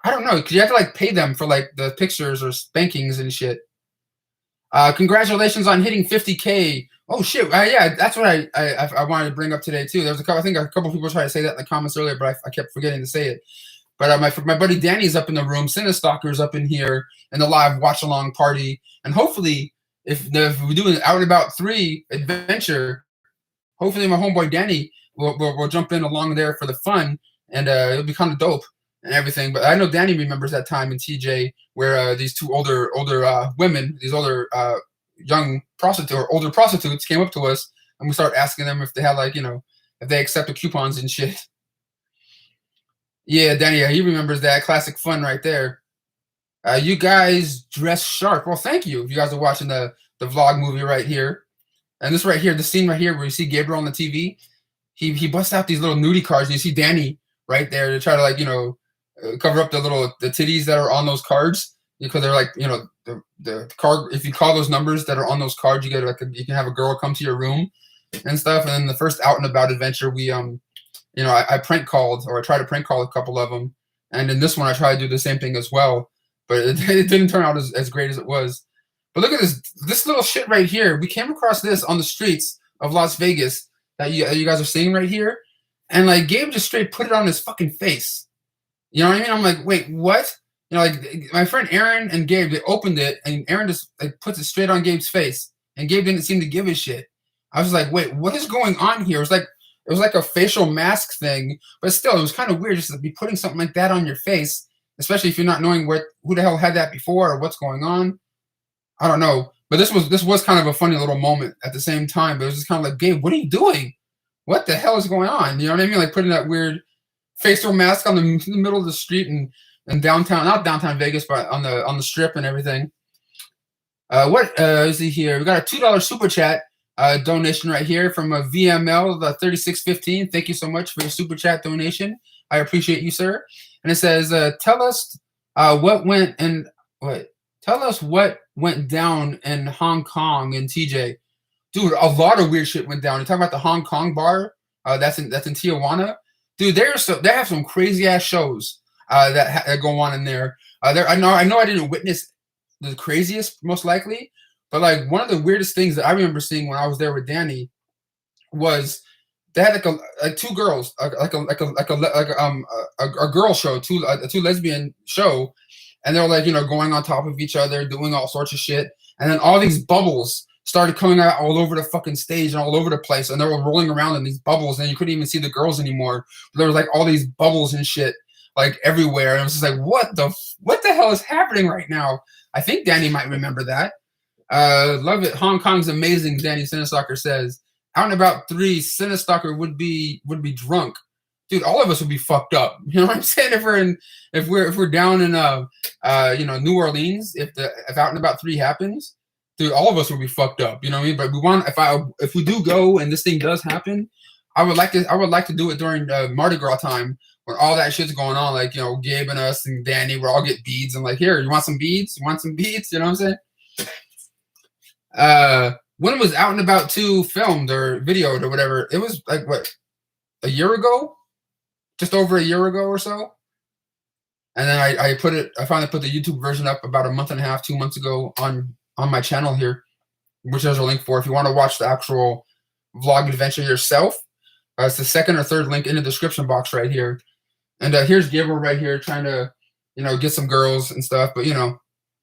I don't know, because you have to like pay them for like the pictures or spankings and shit. Congratulations on hitting 50K. Oh shit! Yeah, that's what I wanted to bring up today too. There was I think a couple people tried to say that in the comments earlier, but I kept forgetting to say it. But my buddy Danny's up in the room, Cinestalker's up in here in the live watch along party, and hopefully if we do an Out and About 3 adventure, hopefully my homeboy Danny will jump in along there for the fun, and it'll be kind of dope and everything. But I know Danny remembers that time in TJ where these two older women, these older young older prostitutes came up to us, and we started asking them if they had like, if they accepted coupons and shit. Yeah, Danny, he remembers that. Classic fun right there. You guys dress sharp. Well, thank you. If you guys are watching the vlog movie right here. And this right here, the scene right here where you see Gabriel on the TV, he busts out these little nudie cards, and you see Danny right there to try to like, cover up the titties that are on those cards, because they're like, the card, if you call those numbers that are on those cards, you get like you can have a girl come to your room and stuff. And then the first Out and About adventure, we I prank called, or I tried to prank call a couple of them, and in this one I tried to do the same thing as well, but it didn't turn out as great as it was. But look at this little shit right here. We came across this on the streets of Las Vegas that you guys are seeing right here, and like Gabe just straight put it on his fucking face. You know what I mean? I'm like, wait, what? Like my friend Aaron and Gabe, they opened it, and Aaron just like puts it straight on Gabe's face, and Gabe didn't seem to give a shit. I was like, wait, what is going on here? It was like a facial mask thing, but still, it was kind of weird just to be putting something like that on your face, especially if you're not knowing who the hell had that before or what's going on. I don't know, but this was kind of a funny little moment at the same time. But it was just kind of like, Gabe, what are you doing? What the hell is going on? You know what I mean? Like putting that weird facial mask on the middle of the street and downtown, not downtown Vegas, but on the strip and everything. What is he here? We got a $2 super chat donation right here from a VML, the 3615. Thank you so much for your super chat donation. I appreciate you, sir. And it says, tell us what went down in Hong Kong and TJ. Dude, a lot of weird shit went down. You talking about the Hong Kong bar? That's in Tijuana. Dude, they have some crazy ass shows that go on in there. I know I didn't witness the craziest, most likely, but like one of the weirdest things that I remember seeing when I was there with Danny was they had like two girls, a girl show, two lesbian show, and they were like going on top of each other, doing all sorts of shit, and then all these bubbles started coming out all over the fucking stage and all over the place, and they were rolling around in these bubbles, and you couldn't even see the girls anymore. There was like all these bubbles and shit like everywhere, and I was just like, what the hell is happening right now? I think Danny might remember that. Love it. Hong Kong's amazing, Danny Cinestalker says. Out and About 3, Cinestalker would be drunk. Dude, all of us would be fucked up. You know what I'm saying? If we're down in New Orleans, if Out and About 3 happens, dude, all of us would be fucked up. You know what I mean? But if we do go and this thing does happen, I would like to do it during Mardi Gras time, where all that shit's going on. Like, Gabe and us and Danny, we all get beads, and like, here, you want some beads? You want some beads? You know what I'm saying? When was Out and About 2 filmed or videoed or whatever? It was like, what, a year ago? Just over a year ago or so? And then I finally put the YouTube version up about a month and a half, 2 months ago on my channel here, which there's a link for if you want to watch the actual vlog adventure yourself. It's the second or third link in the description box right here. And here's Gabriel right here trying to, get some girls and stuff, but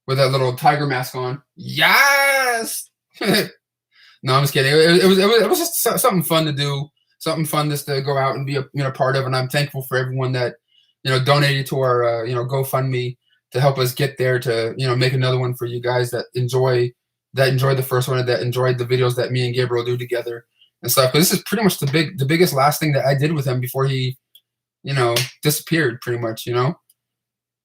with that little tiger mask on. Yes. No, I'm just kidding. It was just something fun to do, something fun just to go out and be a part of. And I'm thankful for everyone that donated to our GoFundMe to help us get there to make another one for you guys that enjoyed the first one and that enjoyed the videos that me and Gabriel do together and stuff. Because this is pretty much the biggest last thing that I did with him before he disappeared, pretty much.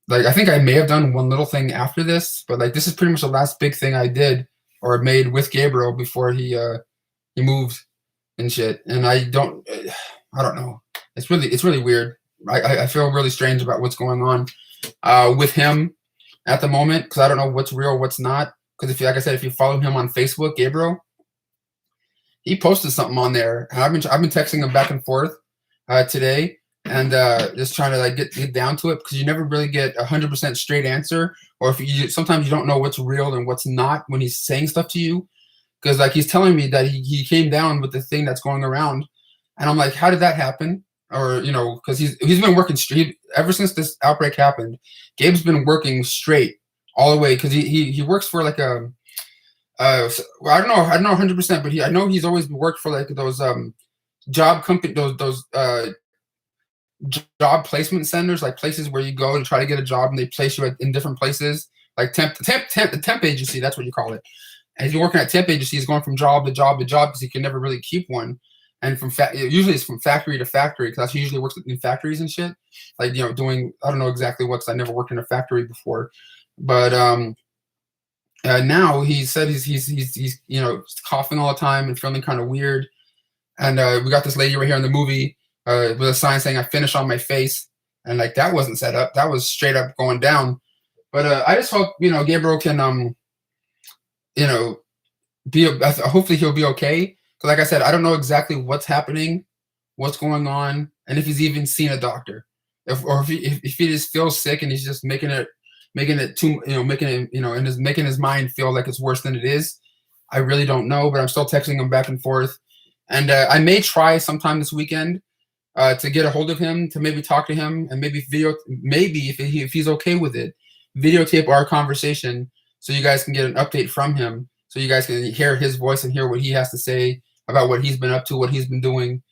Like, I think I may have done one little thing after this, but like this is pretty much the last big thing I did or made with Gabriel before he moved and shit. And I don't know. It's really weird. I feel really strange about what's going on with him at the moment, because I don't know what's real, what's not. Because if you follow him on Facebook, Gabriel, he posted something on there, and I've been texting him back and forth today, and just trying to like get down to it, because you never really get 100% straight answer, or sometimes you don't know what's real and what's not when he's saying stuff to you, because like he's telling me that he came down with the thing that's going around, and I'm like, how did that happen? Or because he's been working straight ever since this outbreak happened. Gabe's been working straight all the way, because he works for like a I don't know 100%, but I know he's always worked for like those job company those job placement centers, like places where you go and try to get a job and they place you in different places, like temp agency, that's what you call it. And if you're working at temp agency, he's going from job to job to job because he can never really keep one. And usually it's from factory to factory, because he usually works in factories and shit, like doing, I don't know exactly what, because I never worked in a factory before, but now he said he's coughing all the time and feeling kind of weird. And we got this lady right here in the movie with a sign saying "I finish on my face," and like that wasn't set up; that was straight up going down. But I just hope Gabriel can hopefully he'll be okay. Because like I said, I don't know exactly what's happening, what's going on, and if he's even seen a doctor, if he just feels sick and he's just making it too, making his mind feel like it's worse than it is. I really don't know, but I'm still texting him back and forth, and I may try sometime this weekend to get a hold of him, to maybe talk to him, and maybe if he's okay with it, videotape our conversation so you guys can get an update from him, so you guys can hear his voice and hear what he has to say about what he's been up to, what he's been doing,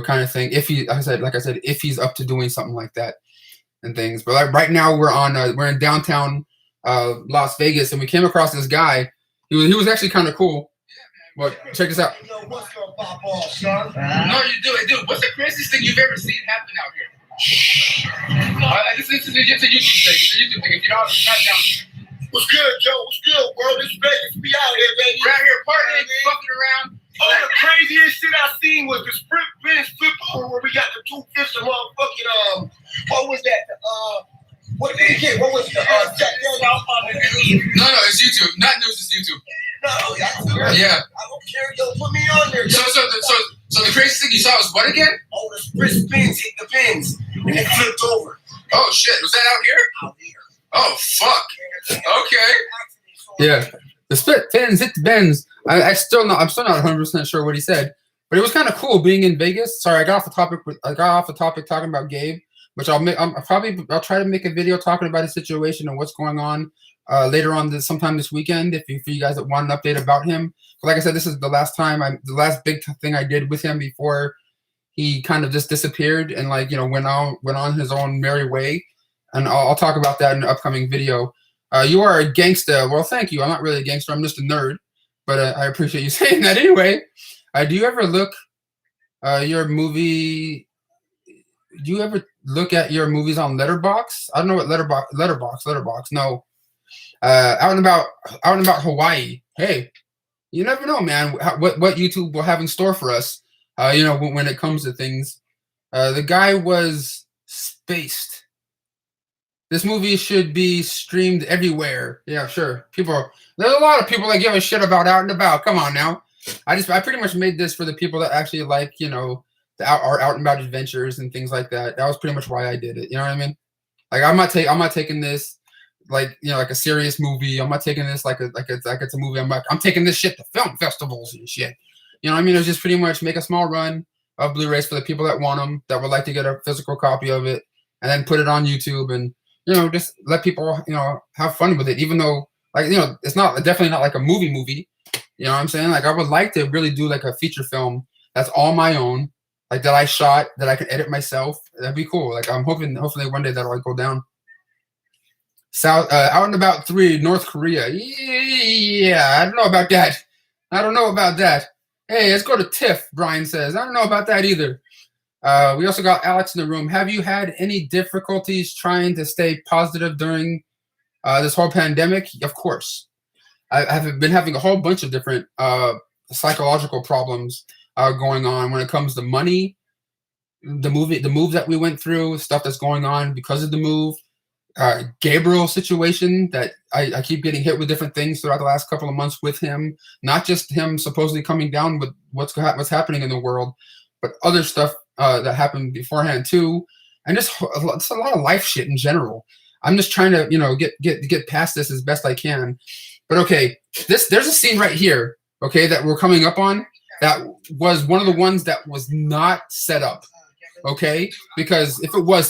kind of thing. If if he's up to doing something like that and things. But like right now we're in downtown Las Vegas, and we came across this guy. He was actually kind of cool. But check this out. Yo, what's up, pop off, son? No, you do it, dude. What's the craziest thing you've ever seen happen out here? This is a YouTube thing. It's a YouTube thing. If you don't, it's not down. What's good, Joe? What's good, bro? This Vegas. We out here, baby. We're out here partying, fucking around. Oh, the craziest shit I seen was the sprint bench flip over where we got the 2/5 of motherfucking what was that? What did he get? What was the No, it's YouTube. Not news, it's YouTube. No, yeah. I don't care. Yo, put me on there. So the craziest thing you saw was what again? Oh, the sprint pins hit the pins and it flipped over. Oh shit! Was that out here? Out here. Oh fuck. Okay. Yeah. The split pins hit the bends. I'm still not 100% sure what he said, but it was kind of cool being in Vegas. Sorry, I got off the topic talking about Gabe, which I'll try to make a video talking about his situation and what's going on later on sometime this weekend. For you guys that want an update about him, but like I said, this is the last big thing I did with him before he kind of just disappeared and like went on his own merry way, and I'll talk about that in an upcoming video. You are a gangster. Well, thank you. I'm not really a gangster. I'm just a nerd. But I appreciate you saying that anyway. Do you ever look your movie? Do you ever look at your movies on Letterboxd? I don't know what Letterboxd. No. Out and about Hawaii. Hey, you never know, man. What YouTube will have in store for us. When it comes to things. The guy was spaced. This movie should be streamed everywhere. Yeah, sure. There's a lot of people that give a shit about Out and About. Come on now. I pretty much made this for the people that actually like, our out and about adventures and things like that. That was pretty much why I did it. You know what I mean? Like I'm not taking this like like a serious movie. I'm not taking this like it's a movie. I'm taking this shit to film festivals and shit. You know what I mean? It's just pretty much make a small run of Blu-rays for the people that want them, that would like to get a physical copy of it, and then put it on YouTube and just let people have fun with it. Even though it's not definitely not like a movie. You know what I'm saying? Like I would like to really do like a feature film that's all my own, like that I shot, that I can edit myself. That'd be cool. Like I'm hopefully one day that'll like go down. South Out and About 3, North Korea. Yeah, I don't know about that. Hey, let's go to TIFF, Brian says. I don't know about that either. We also got Alex in the room. Have you had any difficulties trying to stay positive during this whole pandemic? Of course. I've been having a whole bunch of different psychological problems going on when it comes to money, the move that we went through, stuff that's going on because of the move. Gabriel situation that I keep getting hit with different things throughout the last couple of months with him, not just him supposedly coming down with what's happening in the world, but other stuff that happened beforehand too, and just it's a lot of life shit in general. I'm just trying to get past this as best I can. But okay, there's a scene right here, okay, that we're coming up on that was one of the ones that was not set up. Okay, because if it was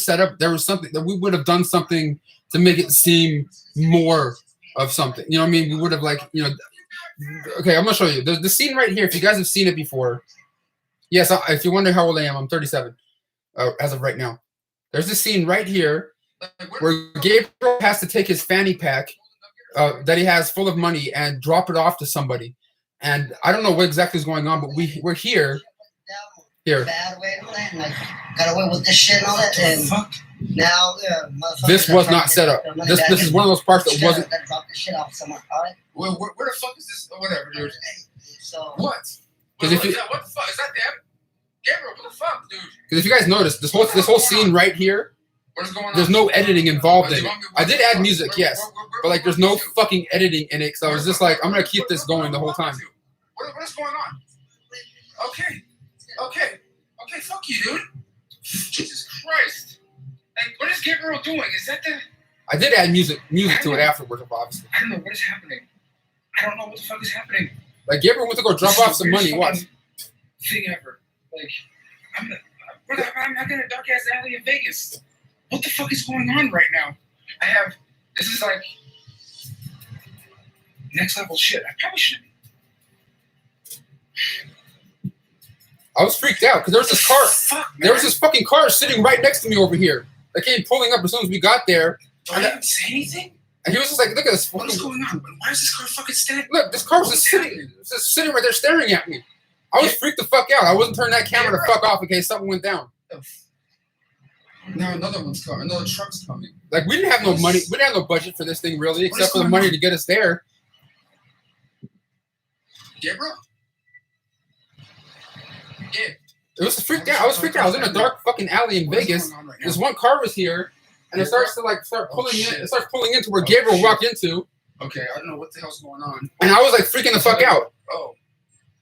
set up, there was something that we would have done something to make it seem more of something. You know what I mean? We would have okay, I'm gonna show you the scene right here. If you guys have seen it before, yes. If you wonder how old I am, I'm 37 as of right now. There's this scene right here where Gabriel has to take his fanny pack that he has full of money and drop it off to somebody, and I don't know what exactly is going on, but we're here. Bad way to land. Like, got away with this shit and all that. And now, this was not set up. This is one of those parts that wasn't. Drop the shit off somewhere. All right. Where the fuck is this? Whatever, dude. So what? Because what the fuck is that? Damn, Gabriel, what the fuck, dude? Because if you guys notice, this whole scene right here, what is going on? There's no editing involved in it. I did add music, yes, but like, there's no fucking editing in it. So I was just like, I'm gonna keep this going the whole time. What is going on? Okay, fuck you, dude. Jesus Christ. Like, what is Gabriel doing? Is that the... I did add music to it afterwards, obviously. I don't know what is happening. I don't know what the fuck is happening. Like, Gabriel went to go drop off some money. What? Thing ever. Like, I'm not in a dark-ass alley in Vegas. What the fuck is going on right now? This is like next level shit. I probably shouldn't. I was freaked out because there was this car. There was this fucking car sitting right next to me over here. That came pulling up as soon as we got there. I didn't say anything. And he was just like, "Look at this. What is going on? Why is this car fucking standing? Look, this car was just sitting right there staring at me. I was freaked the fuck out. I wasn't turning that camera the fuck off in case something went down. Now another one's coming. Another truck's coming. Like, we didn't have no money. We didn't have no budget for this thing really, except for the money to get us there. Gabriel? Yeah. It was freaked out. I was freaked out. I was in a dark fucking alley in Vegas. This one car was here, and it starts to start pulling in. It starts pulling into where Gabriel walked into. Okay, I don't know what the hell's going on. And I was like freaking the fuck out. Oh,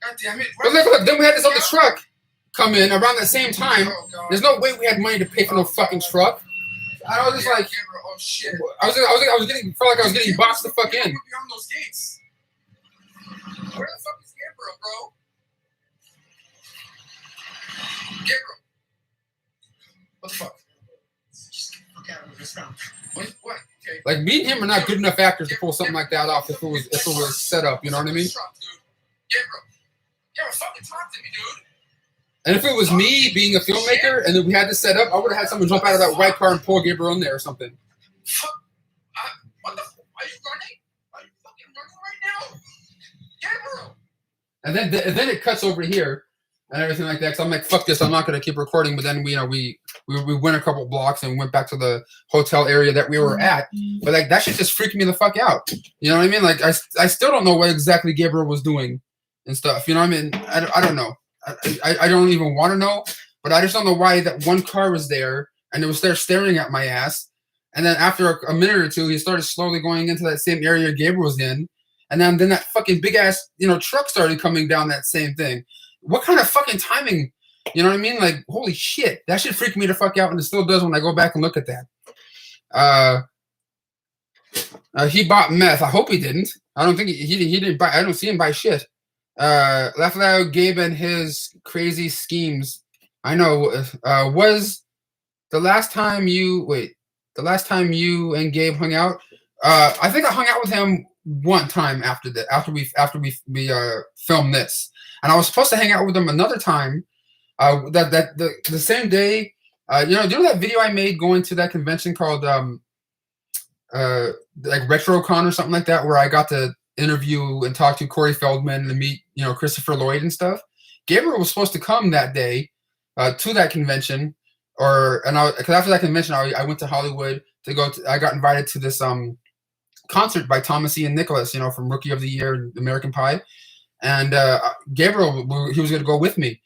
God damn it! But look, then we had this other truck come in around the same time. There's no way we had money to pay for no fucking truck. And I was just like, oh shit! I was getting boxed the fuck in. Beyond those gates. Where the fuck is Gabriel, bro? Gabriel. What the fuck? Just look out of this now. What? Okay. Like, me and him are not good enough actors to pull something like that off if it was set up, you know what I mean? Gabriel, fucking talk to me, dude. And if it was me being a filmmaker and then we had this set up, I would have had someone jump out of that white car and pull Gabriel in there or something. What the fuck? Are you running? Are you fucking running right now? Gabriel! And then it cuts over here and everything like that. So I'm like, fuck this, I'm not gonna keep recording. But then we went a couple blocks and went back to the hotel area that we were at. But like, that shit just freaked me the fuck out. You know what I mean? Like, I still don't know what exactly Gabriel was doing and stuff. You know what I mean? I don't know. I don't even want to know. But I just don't know why that one car was there and it was there staring at my ass. And then after a minute or two, he started slowly going into that same area Gabriel was in. And then that fucking big ass, truck started coming down that same thing. What kind of fucking timing You know what I mean? Like, holy shit, that shit freaked me the fuck out, and it still does when I go back and look at that. He bought meth. I hope he didn't. I don't think he didn't buy. I don't see him buy shit. Laugh loud, Gabe and his crazy schemes. I know. Was the last time you and Gabe hung out? I think I hung out with him one time after we filmed this, and I was supposed to hang out with him another time. The same day. Do you know that video I made going to that convention called like RetroCon or something like that, where I got to interview and talk to Corey Feldman and meet Christopher Lloyd and stuff. Gabriel was supposed to come that day to that convention, because after that convention I went to Hollywood to go. I got invited to this concert by Thomas Ian Nicholas, from Rookie of the Year and American Pie, and Gabriel, he was going to go with me.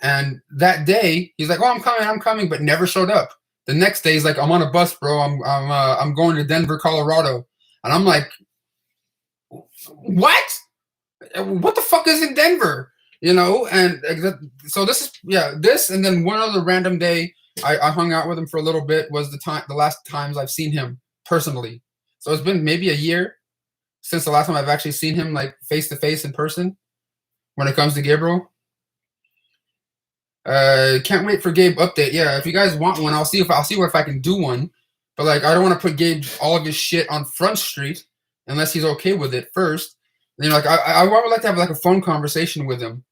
And that day he's like, "Oh, I'm coming," but never showed up. The next day he's like, "I'm on a bus, bro. I'm going to Denver, Colorado," and I'm like, "What? What the fuck is in Denver?" And so this, and then one other random day I hung out with him for a little bit was the last times I've seen him personally. So it's been maybe a year since the last time I've actually seen him like face to face in person when it comes to Gabriel. Can't wait for Gabe update. Yeah, if you guys want one, I'll see if I can do one. But like, I don't want to put Gabe all of his shit on Front Street unless he's okay with it first. Like I would like to have like a phone conversation with him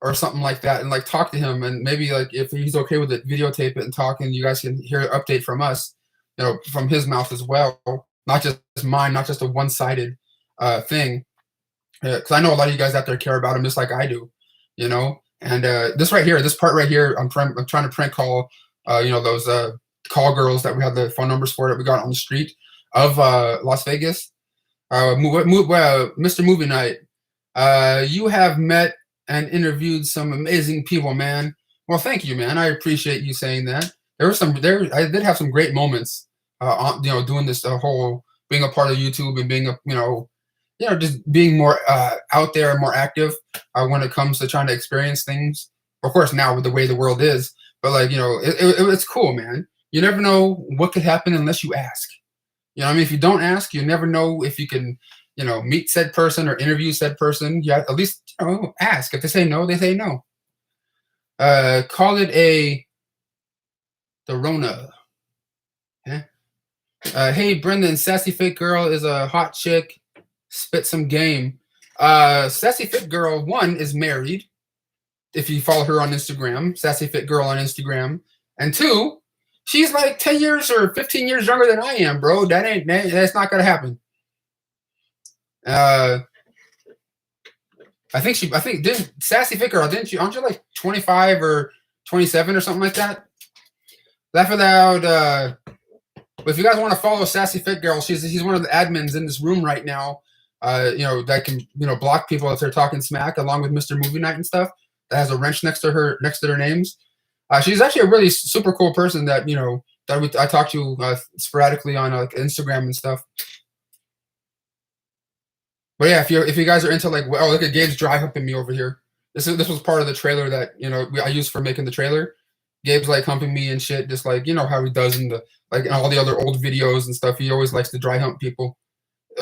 or something like that, and like talk to him, and maybe like if he's okay with it, videotape it and talk, and you guys can hear an update from us, from his mouth as well, not just mine, not just a one-sided thing. Because I know a lot of you guys out there care about him just like I do, And this part right here, I'm trying to prank call, those call girls that we had the phone numbers for that we got on the street of Las Vegas. Mr. Movie Night, you have met and interviewed some amazing people, man. Well, thank you, man. I appreciate you saying that. I did have some great moments, doing this whole being a part of YouTube and being just being more out there and more active when it comes to trying to experience things. Of course, now with the way the world is, but like, it's cool, man. You never know what could happen unless you ask. If you don't ask, you never know if you can, meet said person or interview said person. You have, at least, ask. If they say no, they say no. Call it the Rona. Hey, Brendan, Sassy Fake Girl is a hot chick. Spit some game. Sassy Fit Girl 1 is married. If you follow her on Instagram, Sassy Fit Girl on Instagram. And 2, she's like 10 years or 15 years younger than I am, bro. That's not gonna happen. I think didn't Sassy Fit Girl, aren't you like 25 or 27 or something like that? Laugh Loud. If you guys want to follow Sassy Fit Girl, she's one of the admins in this room right now. That can block people if they're talking smack, along with Mr. Movie Night and stuff. That has a wrench next to their names. She's actually a really super cool person that I talk to sporadically on Instagram and stuff. But yeah, if you guys are into like, oh, look at Gabe's dry humping me over here. This was part of the trailer that I used for making the trailer. Gabe's like humping me and shit, just like how he does in all the other old videos and stuff. He always likes to dry hump people.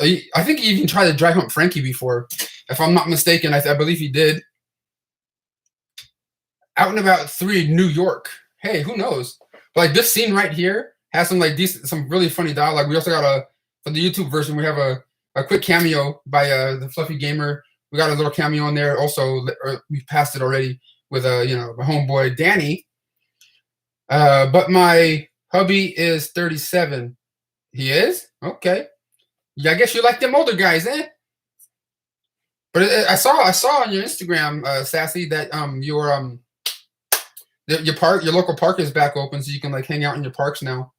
I think he even tried to dry hump Frankie before, if I'm not mistaken. I believe he did. Out and About 3, New York. Hey, who knows? But like this scene right here has some really funny dialogue. We also got for the YouTube version, we have a quick cameo by the Fluffy Gamer. We got a little cameo in there. Also, we passed it already with my homeboy Danny. But my hubby is 37. He is? Okay. Yeah, I guess you like them older guys, eh? But I saw on your Instagram, Sassy, that your local park is back open, so you can like hang out in your parks now.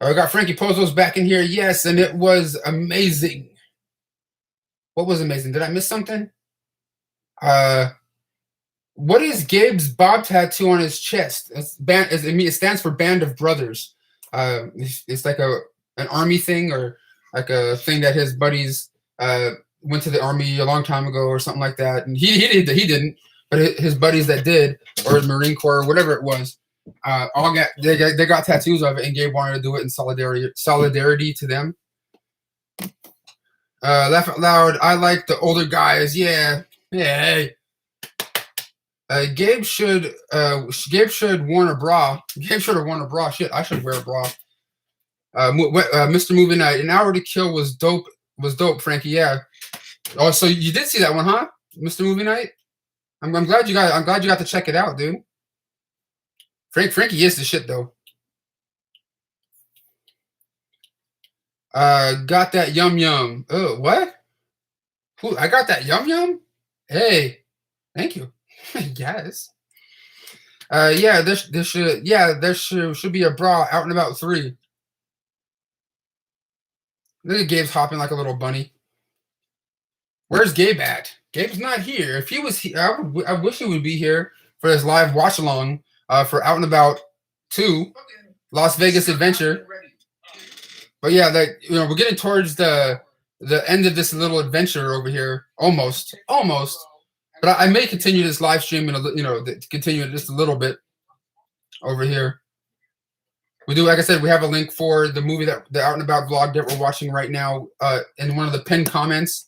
I got Frankie Pozzo's back in here, yes, and it was amazing. What was amazing? Did I miss something? What is Gabe's Bob tattoo on his chest? It stands for Band of Brothers. It's like an army thing, or like a thing that his buddies went to the army a long time ago or something like that. And he didn't. but his buddies that did, or his Marine Corps, or whatever it was, all they got tattoos of it, and Gabe wanted to do it in solidarity to them. Laugh out loud. I like the older guys. Yeah. Hey. Gabe should worn a bra. Gabe should have worn a bra. Shit, I should wear a bra. Mr. Movie Night. An Hour to Kill was dope. Was dope, Frankie. Yeah. Oh, so you did see that one, huh? Mr. Movie Night. I'm glad you got to check it out, dude. Frankie is the shit though. Got that yum yum. Oh, what? Who? I got that yum yum. Hey, thank you. Yes. Yeah, there should be a bra out and about 3. Look at Gabe's hopping like a little bunny. Where's Gabe at? Gabe's not here. If he was here, I wish he would be here for his live watch along for Out and About 2, Las Vegas Adventure. But yeah, we're getting towards the end of this little adventure over here, almost. But I may continue this live stream and continue it just a little bit over here. We do, like I said, we have a link for the movie the Out and About vlog that we're watching right now in one of the pinned comments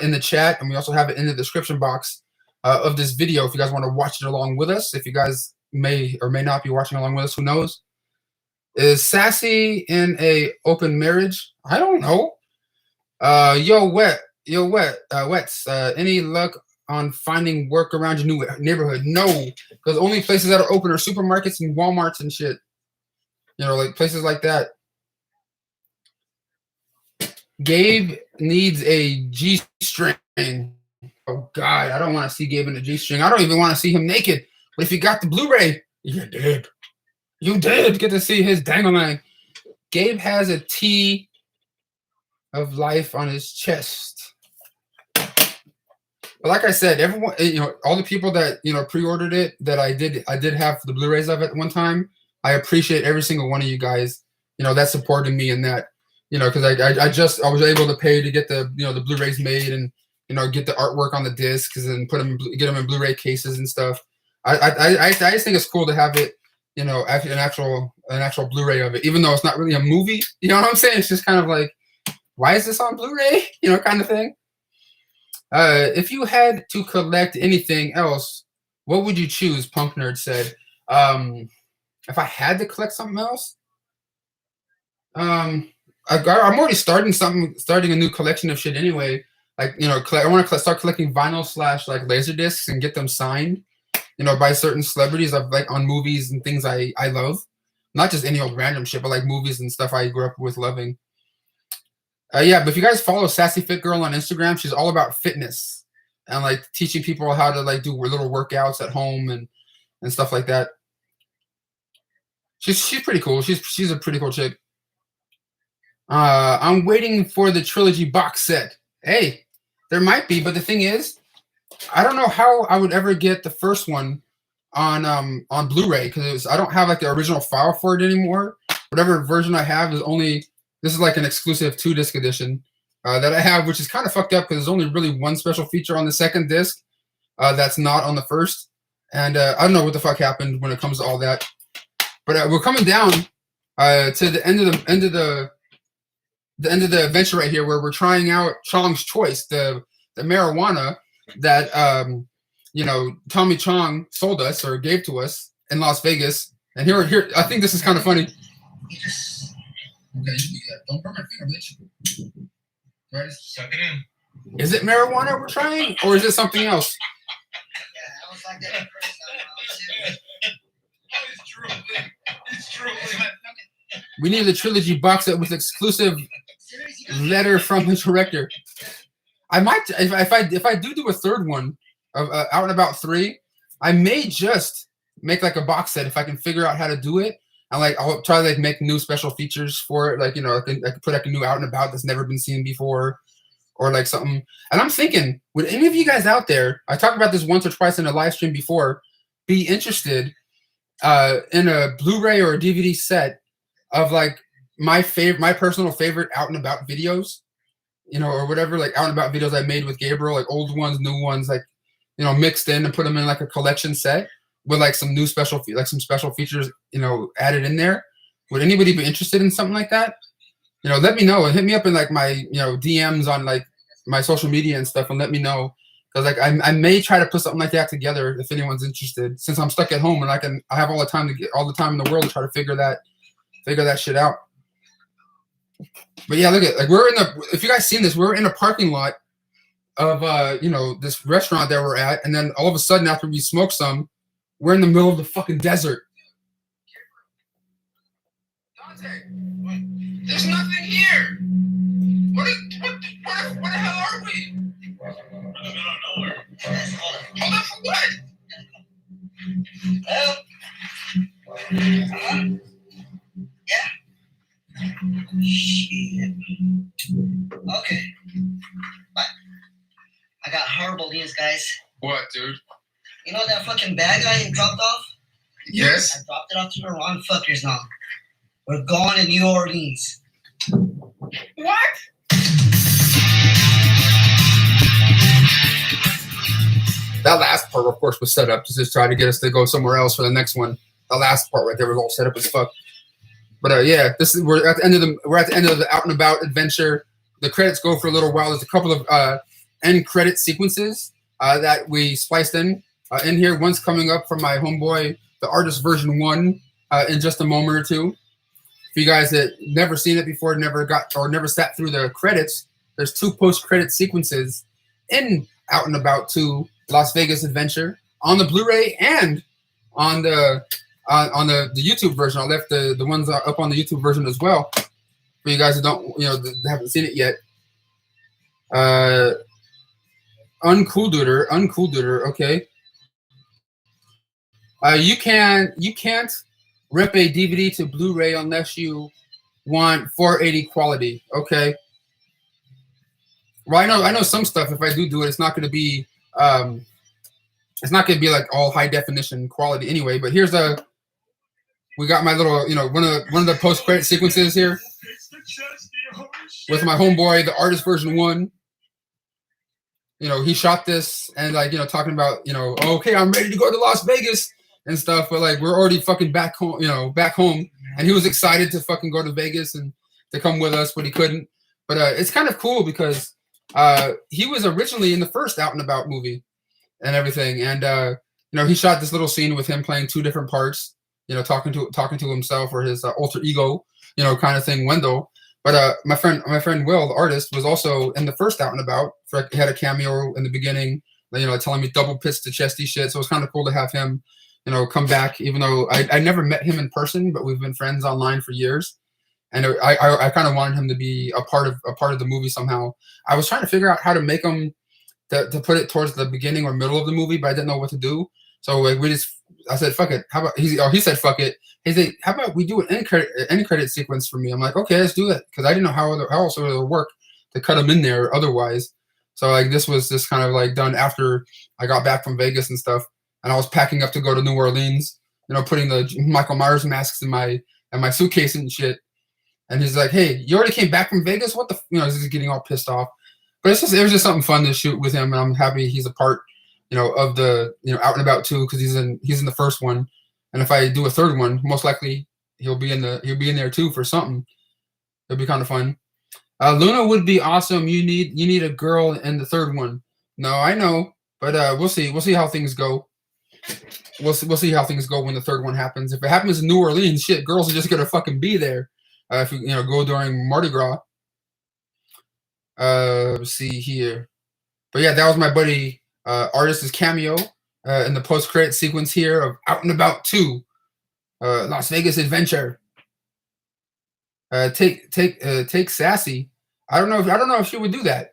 in the chat, and we also have it in the description box of this video if you guys want to watch it along with us. If you guys may or may not be watching along with us, who knows? Is Sassy in a open marriage? I don't know. Wets. Any luck on finding work around your new neighborhood? No, because only places that are open are supermarkets and Walmarts and shit. Like places like that. Gabe needs a G-string. Oh God, I don't want to see Gabe in a G-string. I don't even want to see him naked. But if you got the Blu-ray, you did. You did get to see his dangling. Gabe has a T of life on his chest. But like I said, everyone, all the people that pre-ordered it, that I did have the Blu-rays of it one time. I appreciate every single one of you guys, that supported me in that, because I was able to pay to get the the Blu-rays made and get the artwork on the discs and get them in Blu-ray cases and stuff. I just think it's cool to have it, an actual Blu-ray of it, even though it's not really a movie. You know what I'm saying? It's just kind of like, why is this on Blu-ray? Kind of thing. If you had to collect anything else, what would you choose? Punk Nerd said. If I had to collect something else, I'm already starting a new collection of shit anyway. Like, I want to start collecting vinyl / like laser discs and get them signed, by certain celebrities on movies and things I love. Not just any old random shit, but like movies and stuff I grew up with loving. Yeah, but if you guys follow Sassy Fit Girl on Instagram, she's all about fitness and like teaching people how to like do little workouts at home and stuff like that. She's pretty cool. She's a pretty cool chick. I'm waiting for the trilogy box set. Hey, there might be, but the thing is, I don't know how I would ever get the first one on Blu-ray because I don't have like the original file for it anymore. Whatever version I have this is like an exclusive 2-disc edition that I have, which is kind of fucked up because there's only really one special feature on the second disc that's not on the first, and I don't know what the fuck happened when it comes to all that. But we're coming down to the end of the adventure right here, where we're trying out Chong's choice, the marijuana that Tommy Chong sold us or gave to us in Las Vegas. And here, I think this is kind of funny. Don't burn my finger, bitch. Right, suck it in. Is it marijuana we're trying, or is it something else? Yeah, I was like that the first time. It's true. We need the trilogy box set with exclusive letter from the director. I might, if I do a third one of Out and About 3, I may just make like a box set if I can figure out how to do it. And like I'll try to like make new special features for it. Like I could put like a new Out and About that's never been seen before, or like something. And I'm thinking, would any of you guys out there? I talked about this once or twice in a live stream before. Be interested in a Blu-ray or a DVD set of like my personal favorite Out and About videos, or whatever, like Out and About videos I made with Gabriel, like old ones, new ones, like mixed in and put them in like a collection set with like some new special features, added in there. Would anybody be interested in something like that? Let me know and hit me up in like my, DMs on like my social media and stuff and let me know. Cause like I may try to put something like that together if anyone's interested, since I'm stuck at home and I have all the time in the world to try to figure that shit out. But yeah, look at like if you guys seen this, we're in a parking lot of this restaurant that we're at, and then all of a sudden after we smoke some, we're in the middle of the fucking desert. Dante, there's nothing here. Where the hell are we? We're in the middle of nowhere. Hold on for what? Yeah. Shit. Okay. Bye. I got horrible news, guys. What, dude? You know that fucking bad guy you dropped off? Yes. I dropped it off to the wrong fuckers now. We're going to New Orleans. What? That last part, of course, was set up to just try to get us to go somewhere else for the next one. The last part right there was all set up as fuck. But yeah, we're at the end of the out and about adventure. The credits go for a little while. There's a couple of end credit sequences that we spliced in here. One's coming up from my homeboy, the artist version 1, in just a moment or two. For you guys that never seen it before, never sat through the credits, there's 2 post-credit sequences in Out and About 2 Las Vegas Adventure on the Blu-ray and on the YouTube version. I left the ones up on the YouTube version as well for you guys that don't that haven't seen it yet. Uncool Duder. Okay. You can't rip a DVD to Blu-ray unless you want 480 quality. Okay. Well, I know some stuff. If I do it, it's not going to be like all high definition quality anyway. But we got my little one of the post credit sequences here with my homeboy, the artist version 1. He shot this and talking about okay, I'm ready to go to Las Vegas and stuff, but like we're already fucking back home, and he was excited to fucking go to Vegas and to come with us, but he couldn't. But it's kind of cool because he was originally in the first Out and About movie and everything, and he shot this little scene with him playing 2 different parts, talking to himself or his alter ego, kind of thing, Wendell. But my friend Will, the artist, was also in the first Out and About. He had a cameo in the beginning, telling me double pits to chesty shit. So it was kind of cool to have him, come back. Even though I never met him in person, but we've been friends online for years, and I kind of wanted him to be a part of the movie somehow. I was trying to figure out how to make him to put it towards the beginning or middle of the movie, but I didn't know what to do. So like I said, fuck it. How about he said, fuck it. He said, how about we do an end credit sequence for me? I'm like, okay, let's do it. Cause I didn't know how else it would work to cut them in there otherwise. So like, this was just kind of like done after I got back from Vegas and stuff. And I was packing up to go to New Orleans, putting the Michael Myers masks in my suitcase and shit. And he's like, hey, you already came back from Vegas? What the, he's just getting all pissed off. But it was just something fun to shoot with him. And I'm happy he's a part of the Out and About 2 because he's in the first one, and if I do a third one, most likely he'll be in there too for something. It'll be kind of fun. Luna would be awesome. You need a girl in the third one. No, I know, but we'll see how things go. We'll see how things go when the third one happens. If it happens in New Orleans, shit, girls are just gonna fucking be there. If you go during Mardi Gras. Let's see here, but yeah, that was my buddy. Artist's cameo in the post-credit sequence here of Out and About 2, Las Vegas Adventure. Take Sassy. I don't know if she would do that.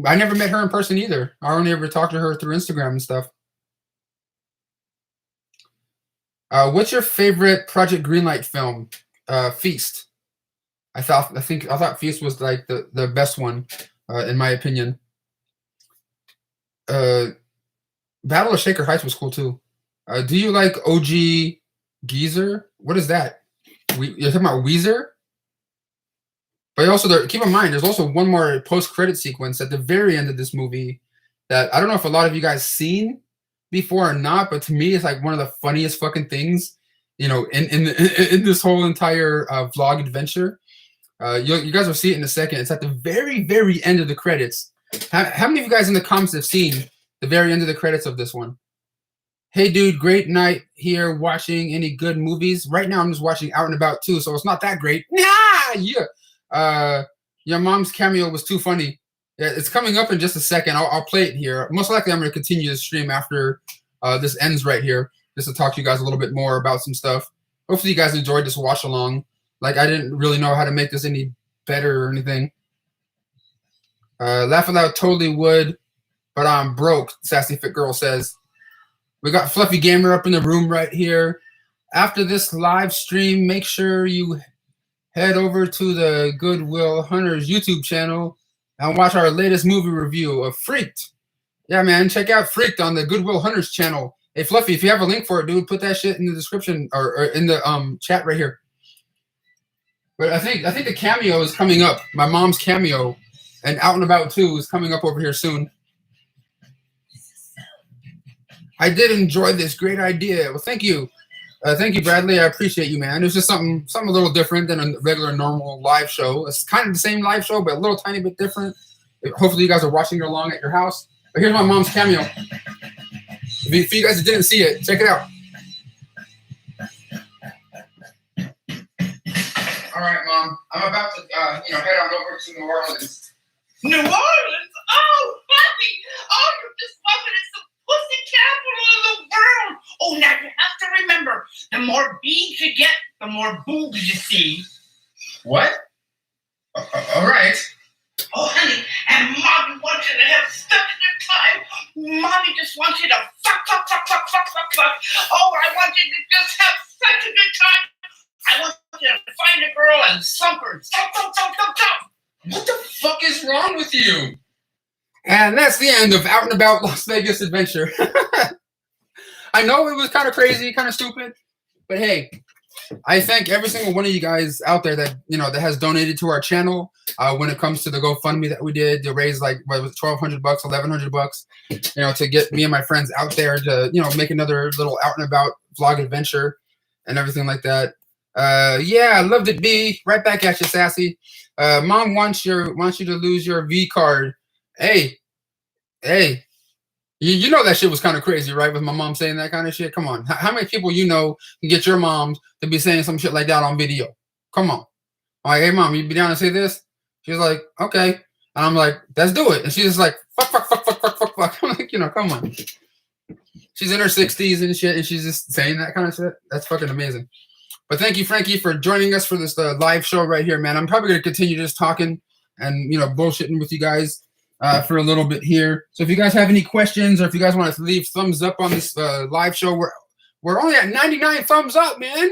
I never met her in person either. I only ever talked to her through Instagram and stuff. What's your favorite Project Greenlight film? Feast. I thought Feast was like the best one, in my opinion. Battle of Shaker Heights was cool too. Do you like OG Geezer? What is that? You're talking about Weezer? But also, keep in mind, there's also one more post-credit sequence at the very end of this movie, that I don't know if a lot of you guys seen before or not, but to me, it's like one of the funniest fucking things, you know, in this whole entire vlog adventure. You guys will see it in a second. It's at the very, very end of the credits. How many of you guys in the comments have seen the very end of the credits of this one? Hey, dude, great night here watching any good movies. Right now, I'm just watching Out and About 2, so it's not that great. Yeah. Your mom's cameo was too funny. Yeah, it's coming up in just a second. I'll play it here. Most likely, I'm going to continue the stream after this ends right here, just to talk to you guys a little bit more about some stuff. Hopefully, you guys enjoyed this watch along. Like, I didn't really know how to make this any better or anything. Laugh aloud, totally would, but I'm broke, Sassy Fit Girl says. We got Fluffy Gamer up in the room right here. After this live stream, make sure you head over to the Goodwill Hunters YouTube channel and watch our latest movie review of Freaked. Yeah, man, check out Freaked on the Goodwill Hunters channel. Hey, Fluffy, if you have a link for it, dude, put that shit in the description or in the chat right here. But I think the cameo is coming up. My mom's cameo, and Out and About 2 is coming up over here soon. I did enjoy this. Great idea. Well, thank you. Thank you, Bradley. I appreciate you, man. It's just something a little different than a regular, normal live show. It's kind of the same live show, but a little tiny bit different. Hopefully, you guys are watching along at your house. But here's my mom's cameo. If you guys didn't see it, check it out. All right, Mom. I'm about to, head on over to New Orleans. New Orleans? Oh, honey. Oh, you just love it. It's the pussy capital of the world. Oh, now you have to remember, the more beads you get, the more boobs you see. What? All right. Oh, honey, and Mommy wants you to have such a good time. Mommy just wants you to fuck. Oh, I want you to just have such a good time. I want you to find a girl and slump her. What the fuck is wrong with you? And that's the end of Out and About Las Vegas Adventure. I know it was kind of crazy, kind of stupid, but hey, I thank every single one of you guys out there that that has donated to our channel. When it comes to the GoFundMe that we did to raise like what was $1,200, $1,100, to get me and my friends out there to make another little Out and About vlog adventure and everything like that. Yeah, loved it, B. Right back at you, Sassy. Mom wants you to lose your V card. Hey, you know that shit was kind of crazy, right? With my mom saying that kind of shit. Come on, how many people can get your moms to be saying some shit like that on video? Come on. I'm like, hey, Mom, you be down to say this? She's like, okay. And I'm like, let's do it. And she's just like, fuck. I'm like, come on. She's in her 60s and shit, and she's just saying that kind of shit. That's fucking amazing. But thank you, Frankie, for joining us for this live show right here, man. I'm probably going to continue just talking and, bullshitting with you guys for a little bit here. So if you guys have any questions or if you guys want to leave thumbs up on this live show, we're only at 99 thumbs up, man.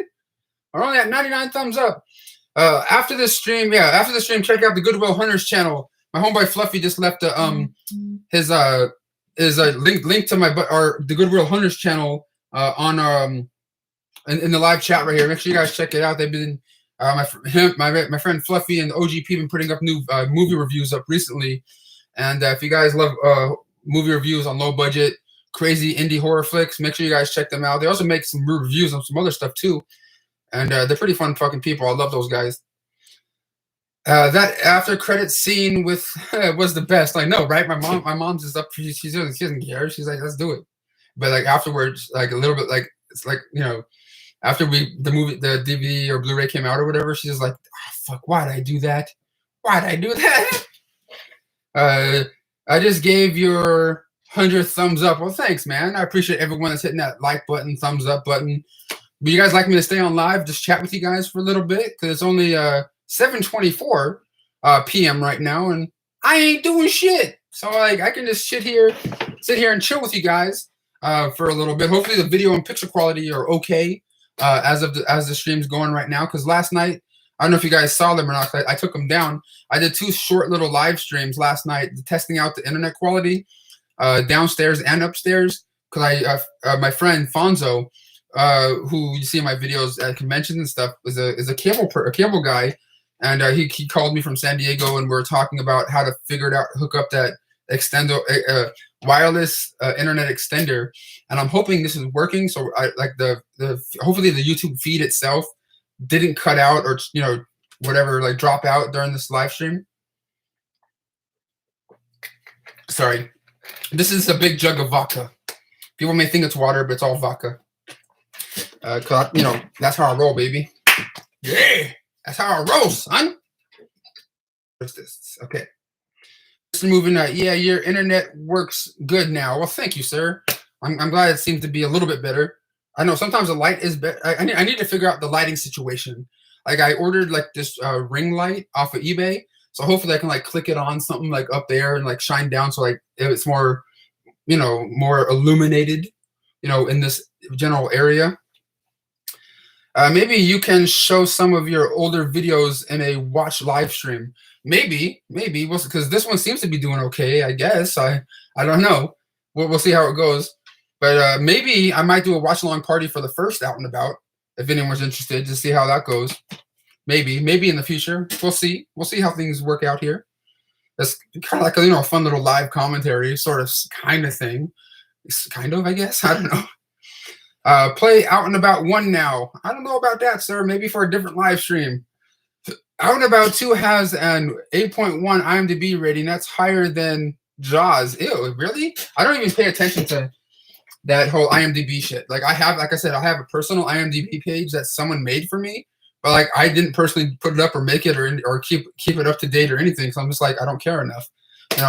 We're only at 99 thumbs up. After this stream, check out the Goodwill Hunters channel. My homeboy Fluffy just left his link to the Goodwill Hunters channel on in the live chat right here. Make sure you guys check it out. They've been my friend Fluffy and the OGP been putting up new movie reviews up recently. And if you guys love movie reviews on low budget, crazy indie horror flicks, make sure you guys check them out. They also make some reviews on some other stuff too. And they're pretty fun fucking people. I love those guys. That after credits scene with was the best. I know, right? My mom's just up. She doesn't care. She's like, let's do it. But like afterwards, like a little bit, like it's like after the DVD or Blu-ray came out or whatever, she's just like, oh, fuck, why'd I do that? I just gave your 100th thumbs up. Well, thanks, man. I appreciate everyone that's hitting that like button, thumbs up button. Would you guys like me to stay on live, just chat with you guys for a little bit? Because it's only 7:24 p.m. right now, and I ain't doing shit. So like I can just sit here and chill with you guys for a little bit. Hopefully the video and picture quality are okay as the stream's going right now. Because last night, I don't know if you guys saw them or not. I took them down. I did 2 short little live streams last night, testing out the internet quality downstairs and upstairs. Because my friend Fonzo, who you see in my videos at conventions and stuff, is a cable guy, and he called me from San Diego, and we were talking about how to figure it out, hook up that extendo wireless internet extender, and I'm hoping this is working. So I like the hopefully the YouTube feed itself didn't cut out or whatever, like drop out during this live stream. Sorry, this is a big jug of vodka. People may think it's water, but it's all vodka. Cause that's how I roll, baby. Yeah, that's how I roll, son. What's this? Okay. Just moving. Yeah, your internet works good now. Well, thank you, sir. I'm glad it seems to be a little bit better. I know sometimes the light is better. I need to figure out the lighting situation. Like I ordered like this ring light off of eBay, so hopefully I can like click it on something like up there and like shine down, so like it's more, more illuminated, in this general area. Maybe you can show some of your older videos in a watch live stream. Maybe, because this one seems to be doing okay. I guess I don't know. We'll see how it goes. But maybe I might do a watch along party for the first Out and About if anyone's interested to see how that goes. Maybe in the future. We'll see. We'll see how things work out here. That's kind of like a fun little live commentary sort of kind of thing. It's kind of, I guess. I don't know. Play Out and About 1 now. I don't know about that, sir. Maybe for a different live stream. Out and About 2 has an 8.1 IMDb rating. That's higher than Jaws. Ew, really? I don't even pay attention to that whole IMDb shit. Like I have a personal IMDb page that someone made for me, but like I didn't personally put it up or make it or keep it up to date or anything. So I'm just like, I don't care enough,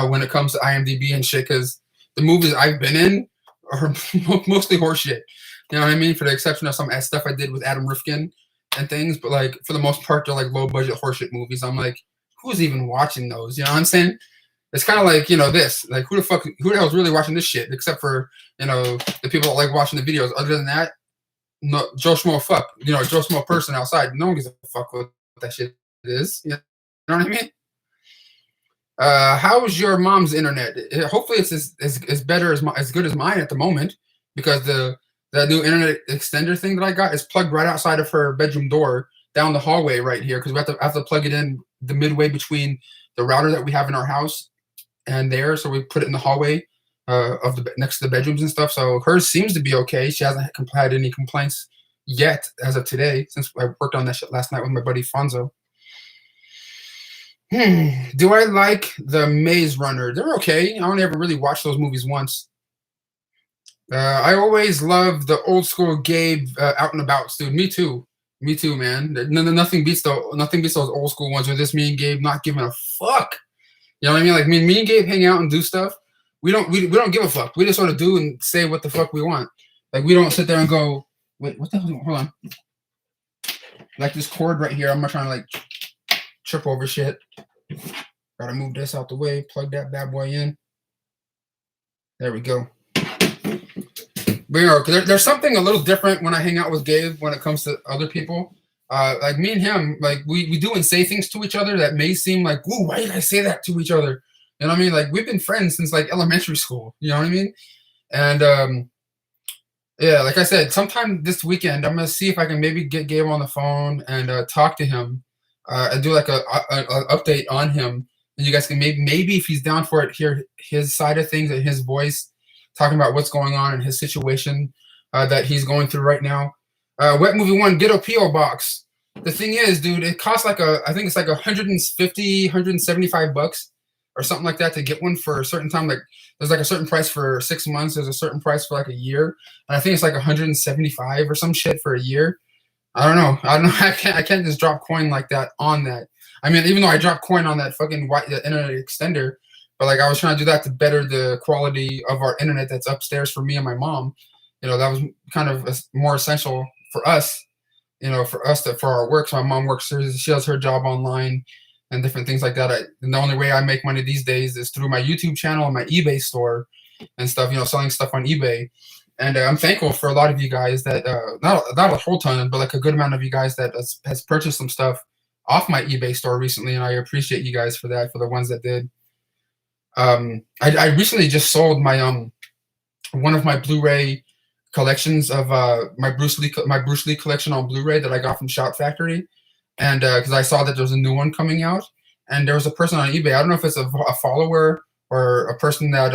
when it comes to IMDb and shit, because the movies I've been in are mostly horseshit. You know what I mean? For the exception of some stuff I did with Adam Rifkin and things, but like for the most part, they're like low budget horseshit movies. I'm like, who's even watching those? You know what I'm saying? It's kind of like, this, like who the hell is really watching this shit except for, the people that like watching the videos. Other than that, no, Joe Schmo fuck, Joe Schmo person outside. No one gives a fuck what that shit is. You know what I mean? How's your mom's internet? Hopefully it's as better as good as mine at the moment, because the new internet extender thing that I got is plugged right outside of her bedroom door down the hallway right here, because we have to plug it in the midway between the router that we have in our house and there. So we put it in the hallway next to the bedrooms and stuff. So hers seems to be okay. She hasn't had any complaints yet as of today, since I worked on that shit last night with my buddy Fonzo. Do I like the Maze Runner? They're okay. I only ever really watched those movies once. I always loved the old school Gabe Out and Abouts, dude. Me too, man. Nothing beats those old school ones with this me and Gabe not giving a fuck. You know what I mean? Like me and Gabe hang out and do stuff. We don't give a fuck. We just sort of do and say what the fuck we want. Like we don't sit there and go, wait, what the hell? Hold on. Like this cord right here, I'm not trying to like trip over shit. Gotta move this out the way. Plug that bad boy in. There we go. But there's something a little different when I hang out with Gabe when it comes to other people. Like me and him, like we do and say things to each other that may seem like, ooh, why did I say that to each other? You know what I mean? Like we've been friends since like elementary school. You know what I mean? And yeah, like I said, sometime this weekend I'm gonna see if I can maybe get Gabe on the phone and talk to him and do like a update on him, and you guys can maybe if he's down for it, hear his side of things and his voice talking about what's going on in his situation that he's going through right now. Wet Movie 1, get a P.O. box. The thing is, dude, it costs like I think it's like $175 or something like that to get one for a certain time. Like there's like a certain price for 6 months. There's a certain price for like a year. And I think it's like 175 or some shit for a year. I don't know. I can't just drop coin like that on that. I mean, even though I dropped coin on that fucking internet extender, but like I was trying to do that to better the quality of our internet that's upstairs for me and my mom. That was kind of more essential for us, for our work. So my mom works, she does her job online and different things like that. And the only way I make money these days is through my YouTube channel and my eBay store and stuff, selling stuff on eBay. And I'm thankful for a lot of you guys that, not a whole ton, but like a good amount of you guys that has purchased some stuff off my eBay store recently. And I appreciate you guys for that, for the ones that did. I recently just sold my, one of my Blu-ray collections of my Bruce Lee collection on Blu-ray that I got from Shout Factory, and because I saw that there's a new one coming out, and there was a person on eBay. I don't know if it's a follower or a person that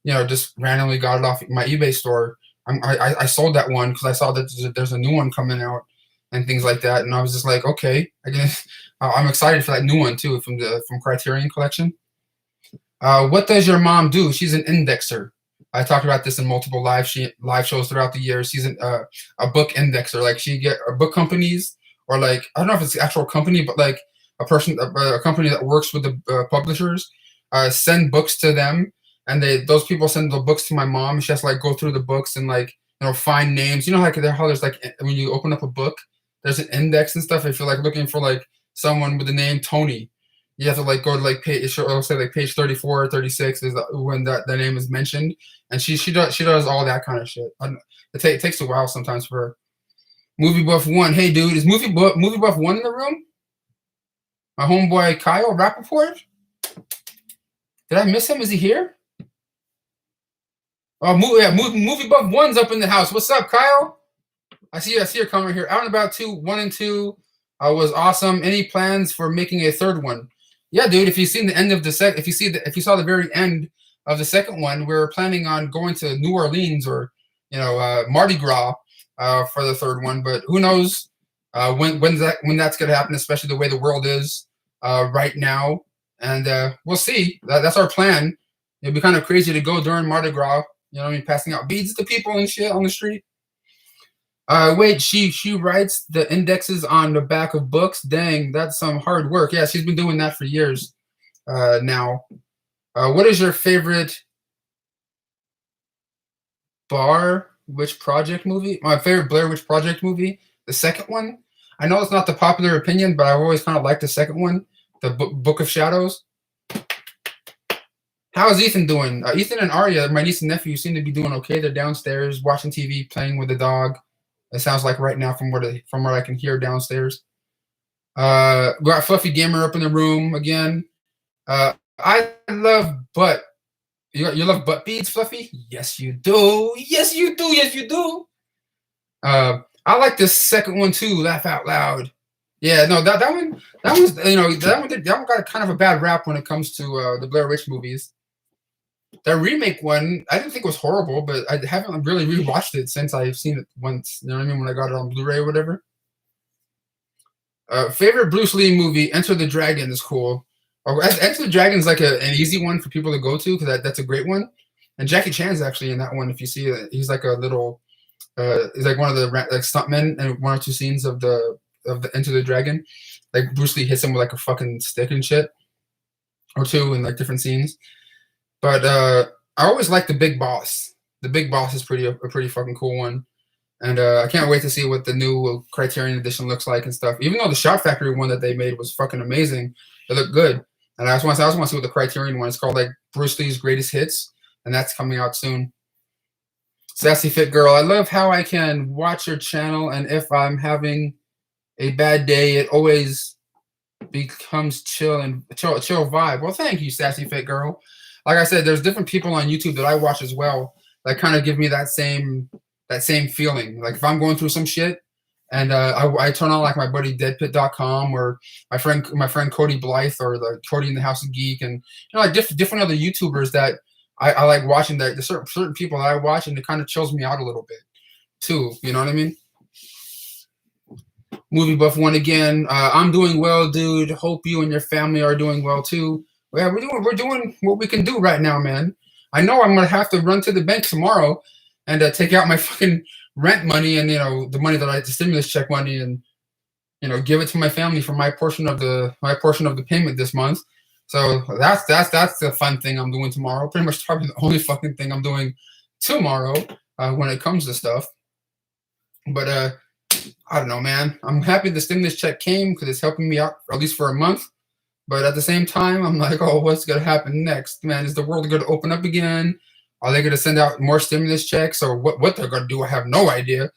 just randomly got it off my eBay store. I sold that one because I saw that there's a new one coming out and things like that, and I was just like, okay, I guess I'm excited for that new one too from Criterion Collection. What does your mom do? She's an indexer. I talked about this in multiple live shows throughout the years. She's a book indexer. Like she get book companies, or like I don't know if it's the actual company, but like a company that works with the publishers send books to them, and those people send the books to my mom. She has to like go through the books and like find names. Like how there's like when you open up a book, there's an index and stuff. If you're like looking for like someone with the name Tony, you have to like go to like page. It'll say like page 34 or 36 is when that name is mentioned, and she does all that kind of shit. It takes a while sometimes for her. Movie Buff 1. Hey dude, is Movie Buff 1 in the room? My homeboy Kyle Rappaport. Did I miss him? Is he here? Oh, Movie Buff 1's up in the house. What's up, Kyle? I see your comment here. Out and About 1 and 2 was awesome. Any plans for making a third one? Yeah, dude. If you've seen the end of the if you saw the very end of the second one, we're planning on going to New Orleans or Mardi Gras for the third one. But who knows when that's gonna happen? Especially the way the world is right now, and we'll see. That's our plan. It'd be kind of crazy to go during Mardi Gras. Passing out beads to people and shit on the street. Wait, she writes the indexes on the back of books. Dang, that's some hard work. Yeah, she's been doing that for years now. What is your favorite Blair Witch Project movie? My favorite Blair Witch Project movie, the second one. I know it's not the popular opinion, but I've always kind of liked the second one, the Book of Shadows. How's Ethan doing? Ethan and Arya, my niece and nephew, seem to be doing okay. They're downstairs watching TV, playing with the dog. It sounds like right now from what I can hear downstairs. We got Fluffy Gamer up in the room again. I love butt. You love butt beads, Fluffy? Yes, you do. Yes, you do. Yes, you do. I like the second one too. Laugh out loud. Yeah, no, that one got kind of a bad rap when it comes to the Blair Witch movies. That remake one, I didn't think it was horrible, but I haven't really rewatched it since I've seen it once. You know what I mean? When I got it on Blu-ray or whatever. Favorite Bruce Lee movie? Enter the Dragon is cool. Enter the Dragon is like an easy one for people to go to because that's a great one. And Jackie Chan's actually in that one. If you see it, he's like a little, he's like one of the like stuntmen in one or two scenes of the Enter the Dragon. Like Bruce Lee hits him with like a fucking stick and shit, or two in like different scenes. But I always like the Big Boss. The Big Boss is a pretty fucking cool one, and I can't wait to see what the new Criterion edition looks like and stuff. Even though the Shot Factory one that they made was fucking amazing, it looked good. And I also want to see what the Criterion one is called, like Bruce Lee's Greatest Hits, and that's coming out soon. Sassy Fit Girl, I love how I can watch your channel, and if I'm having a bad day, it always becomes chill vibe. Well, thank you, Sassy Fit Girl. Like I said, there's different people on YouTube that I watch as well that kind of give me that same feeling. Like if I'm going through some shit and I turn on like my buddy Deadpit.com or my friend Cody Blythe or the Cody in the House of Geek and like different other YouTubers that I like watching. That there's certain people that I watch and it kind of chills me out a little bit too. You know what I mean? Movie Buff 1 again. I'm doing well, dude. Hope you and your family are doing well too. Yeah, we're doing what we can do right now, man. I know I'm gonna have to run to the bank tomorrow and take out my fucking rent money and the money that the stimulus check money and give it to my family for my portion of the payment this month. So that's the fun thing I'm doing tomorrow. Pretty much probably the only fucking thing I'm doing tomorrow when it comes to stuff. But I don't know, man. I'm happy the stimulus check came because it's helping me out at least for a month. But at the same time, I'm like, oh, what's going to happen next? Man, is the world going to open up again? Are they going to send out more stimulus checks? Or what they're going to do? I have no idea.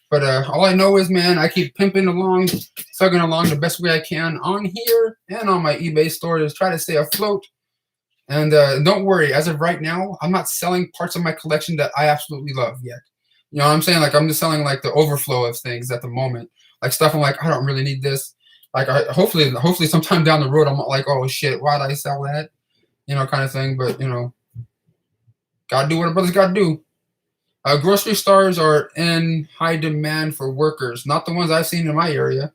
But all I know is, man, I keep pimping along, thugging along the best way I can on here and on my eBay store to try to stay afloat. And don't worry, as of right now, I'm not selling parts of my collection that I absolutely love yet. You know what I'm saying? Like, I'm just selling, like, the overflow of things at the moment. Like, stuff I'm like, I don't really need this. Like, hopefully sometime down the road, I'm like, oh, shit, why did I sell that? Kind of thing. But, Gotta do what a brother's gotta do. Grocery stores are in high demand for workers, not the ones I've seen in my area.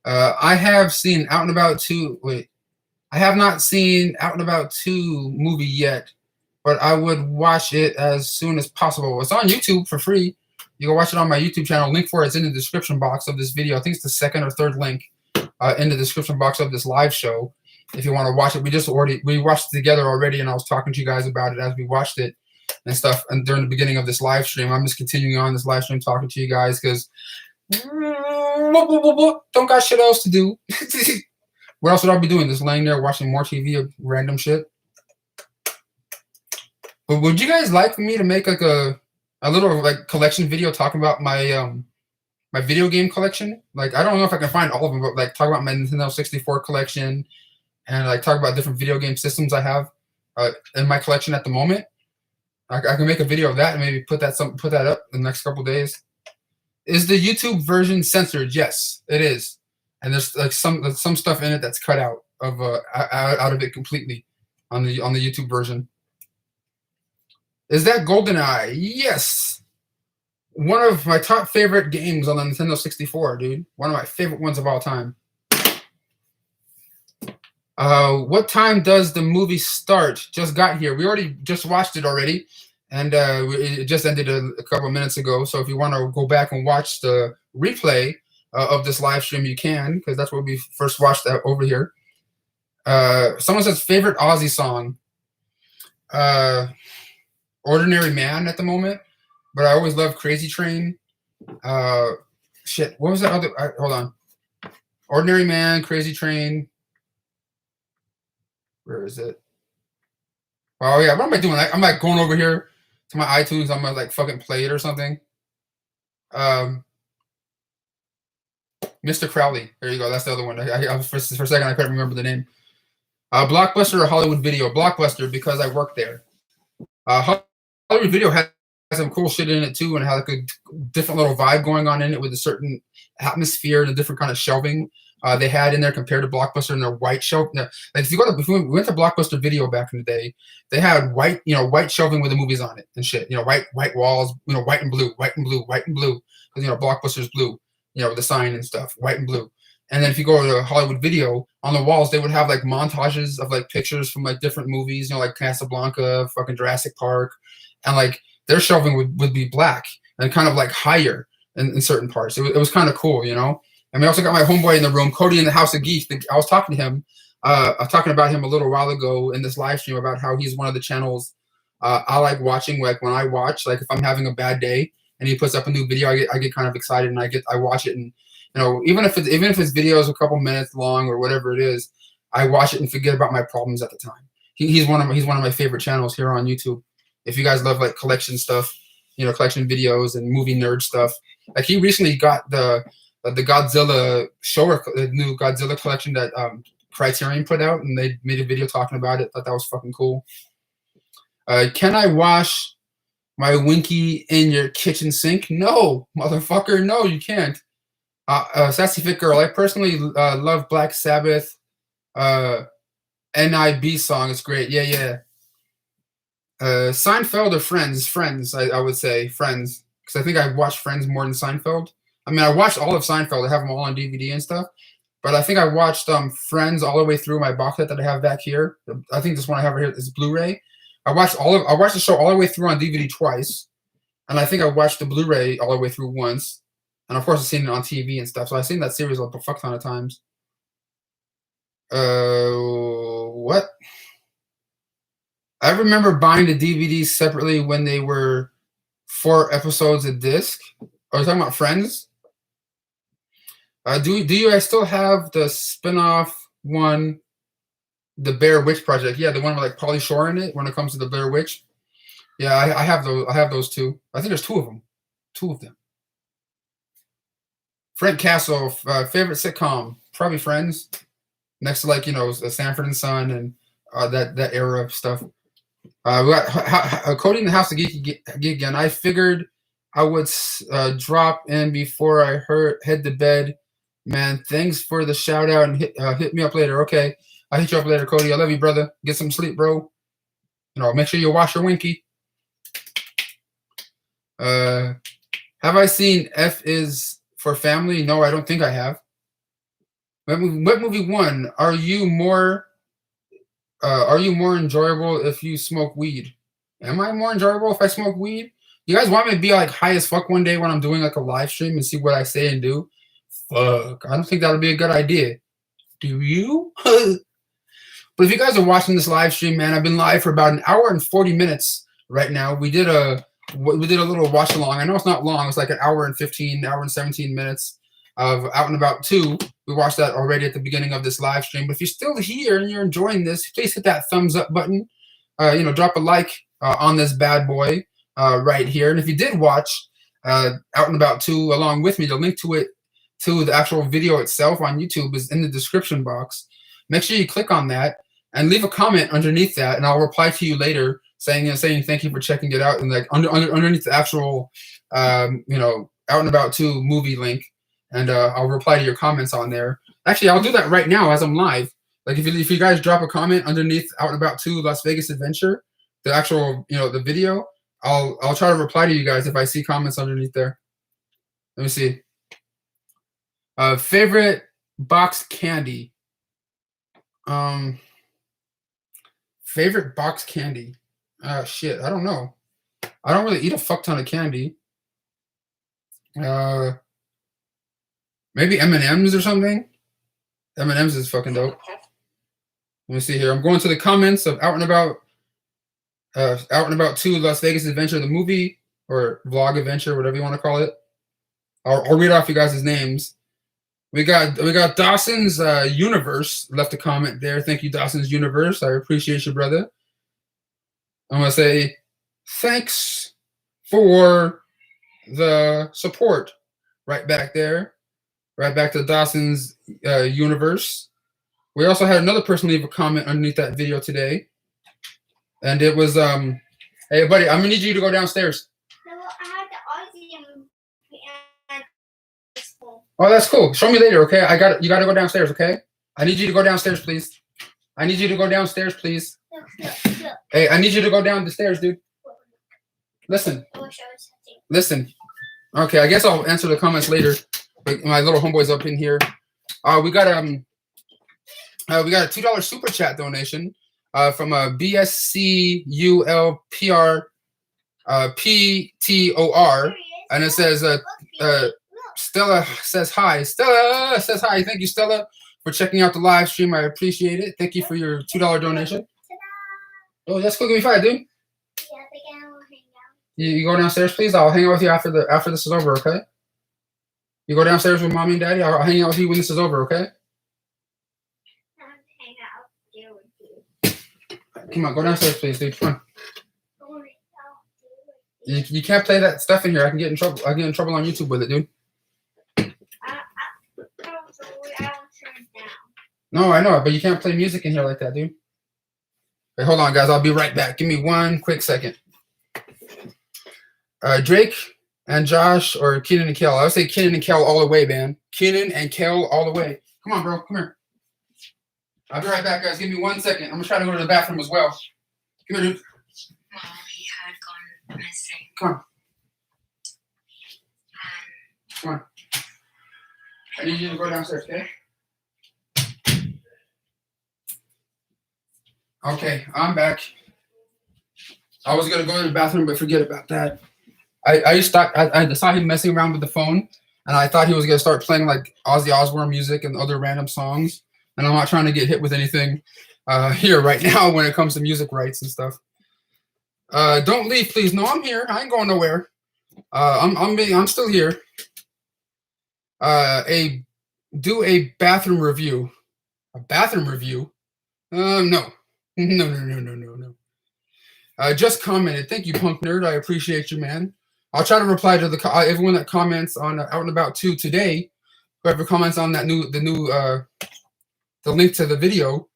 I have seen Out and About 2. Wait, I have not seen Out and About 2 movie yet, but I would watch it as soon as possible. It's on YouTube for free. You can watch it on my YouTube channel. Link for it's in the description box of this video. I think it's the second or third link in the description box of this live show. If you want to watch it, we watched it together already, and I was talking to you guys about it as we watched it and stuff. And during the beginning of this live stream, I'm just continuing on this live stream talking to you guys because don't got shit else to do. What else would I be doing? Just laying there watching more TV or random shit. But would you guys like for me to make like a little like collection video talking about my my video game collection? Like I don't know if I can find all of them, but like talk about my Nintendo 64 collection and like talk about different video game systems I have in my collection at the moment. I can make a video of that and maybe put that up in the next couple days. Is the YouTube version censored? Yes, it is. And there's like some stuff in it that's cut out of it completely on the YouTube version. Is that GoldenEye? Yes. One of my top favorite games on the Nintendo 64, dude. One of my favorite ones of all time. What time does the movie start? Just got here. We already just watched it already. And it just ended a couple of minutes ago. So if you want to go back and watch the replay of this live stream, you can, because that's what we first watched over here. Someone says favorite Aussie song. Ordinary Man at the moment, but I always love Crazy Train. Shit, what was that other? Hold on. Ordinary Man, Crazy Train. Where is it? Oh yeah, what am I doing? I'm like going over here to my iTunes. I'm gonna like fucking play it or something. Mr. Crowley. There you go. That's the other one. For a second I couldn't remember the name. Blockbuster or Hollywood Video? Blockbuster, because I work there. Hollywood Video has some cool shit in it too, and had like a different little vibe going on in it with a certain atmosphere and a different kind of shelving they had in there compared to Blockbuster and their white shelf. Like if we went to Blockbuster Video back in the day, they had white shelving with the movies on it and shit. White walls, white and blue, because Blockbuster's blue, with the sign and stuff, white and blue. And then if you go to Hollywood Video, on the walls they would have like montages of like pictures from like different movies, like Casablanca, fucking Jurassic Park, and like their shelving would be black and kind of like higher in certain parts. It was kind of cool, And we also got my homeboy in the room, Cody in the House of Geek. I was talking to him. I was talking about him a little while ago in this live stream about how he's one of the channels I like watching. Like when I watch, like if I'm having a bad day and he puts up a new video, I get kind of excited and I watch it, and even if his video is a couple minutes long or whatever it is, I watch it and forget about my problems at the time. He's one of my favorite channels here on YouTube. If you guys love like collection stuff, collection videos and movie nerd stuff, like he recently got the Godzilla the new Godzilla collection that Criterion put out, and they made a video talking about it. Thought that was fucking cool. Can I wash my Winky in your kitchen sink? No, motherfucker, no, you can't. Sassy Fit Girl, I personally love Black Sabbath NIB song. It's great. Yeah. Seinfeld or Friends? Friends, I would say Friends, because I think I watched Friends more than Seinfeld. I mean, I watched all of Seinfeld. I have them all on DVD and stuff. But I think I watched Friends all the way through my box set that I have back here. I think this one I have right here is Blu-ray. I watched the show all the way through on DVD twice, and I think I watched the Blu-ray all the way through once. And of course, I've seen it on TV and stuff. So I've seen that series a fuck ton of times. What? I remember buying the DVDs separately when they were 4 episodes a disc. Are you talking about Friends? Do you guys still have the spin-off one, the Blair Witch Project? Yeah, the one with like Pauly Shore in it when it comes to the Blair Witch. Yeah, I have those. I have those too. I think there's 2 of them. 2 of them. Frank Castle, favorite sitcom, probably Friends. Next to like Sanford and Son and that era of stuff. We got Cody in the House of Geek again. I figured I would drop in before I head to bed. Man, thanks for the shout out and hit me up later. Okay, I'll hit you up later, Cody. I love you, brother. Get some sleep, bro. make sure you wash your winky. Have I seen F is for Family? No, I don't think I have. What movie won? Are you more enjoyable if you smoke weed? Am I more enjoyable if I smoke weed? You guys want me to be like high as fuck one day when I'm doing like a live stream and see what I say and do? Fuck, I don't think that would be a good idea. Do you? But if you guys are watching this live stream, man, I've been live for about an hour and 40 minutes right now. We did a little watch along. I know it's not long. It's like an hour and 17 minutes of Out and About 2. We watched that already at the beginning of this live stream. But if you're still here and you're enjoying this, please hit that thumbs up button. Drop a like on this bad boy right here. And if you did watch Out and About 2 along with me, the link to it, to the actual video itself on YouTube is in the description box. Make sure you click on that and leave a comment underneath that, and I'll reply to you later saying thank you for checking it out, and like underneath the actual Out and About 2 movie link, and I'll reply to your comments on there. Actually, I'll do that right now as I'm live. Like if you guys drop a comment underneath Out and About 2 Las Vegas Adventure, the actual the video, I'll try to reply to you guys if I see comments underneath there. Let me see. Favorite box candy. Favorite box candy. Shit, I don't know. I don't really eat a fuck ton of candy. Maybe M&M's or something. M&M's is fucking dope. Let me see here. I'm going to the comments of Out and About 2 Las Vegas Adventure, the movie or vlog adventure, whatever you want to call it. I'll read off you guys' names. We got Dawson's Universe left a comment there. Thank you, Dawson's Universe. I appreciate you, brother. I'm gonna say thanks for the support. Right back there. Right back to Dawson's Universe. We also had another person leave a comment underneath that video today. And it was hey buddy, I'm gonna need you to go downstairs. No, I had the Aussie and oh, that's cool. Show me later, okay? You gotta go downstairs, okay? I need you to go downstairs, please. I need you to go downstairs, please. Look. Hey, I need you to go down the stairs, dude. Listen. Listen. Okay, I guess I'll answer the comments later. But my little homeboy's up in here. We got a $2 super chat donation from a BSCULPR PTOR, and it says Stella says hi. Stella says hi. Thank you, Stella, for checking out the live stream. I appreciate it. Thank you for your $2 donation. Oh, that's cool. Give me 5, dude. Yeah, they can all hang out. You go downstairs, please. I'll hang out with you after this is over, okay? You go downstairs with mommy and daddy. I'll hang out with you when this is over, okay? I'll hang out there with you. Come on, go downstairs, please, dude. Come on. You can't play that stuff in here. I can get in trouble. I get in trouble on YouTube with it, dude. No, I know, but you can't play music in here like that, dude. Wait, hold on, guys. I'll be right back. Give me one quick second. Drake and Josh, or Keenan and Kel. I would say Keenan and Kel all the way, man. Keenan and Kel all the way. Come on, bro. Come here. I'll be right back, guys. Give me 1 second. I'm going to try to go to the bathroom as well. Come here, dude. He had gone missing. Come on. Come on. I need you to go downstairs, okay? Okay, I'm back. I was gonna go to the bathroom, but forget about that. I saw him messing around with the phone, and I thought he was gonna start playing like Ozzy Osbourne music and other random songs. And I'm not trying to get hit with anything here right now when it comes to music rights and stuff. Don't leave, please. No, I'm here. I ain't going nowhere. I'm still here. Do a bathroom review. A bathroom review? No. No. Just commented. Thank you, Punk Nerd. I appreciate you, man. I'll try to reply to everyone that comments on Out and About 2 today. Whoever comments on that the link to the video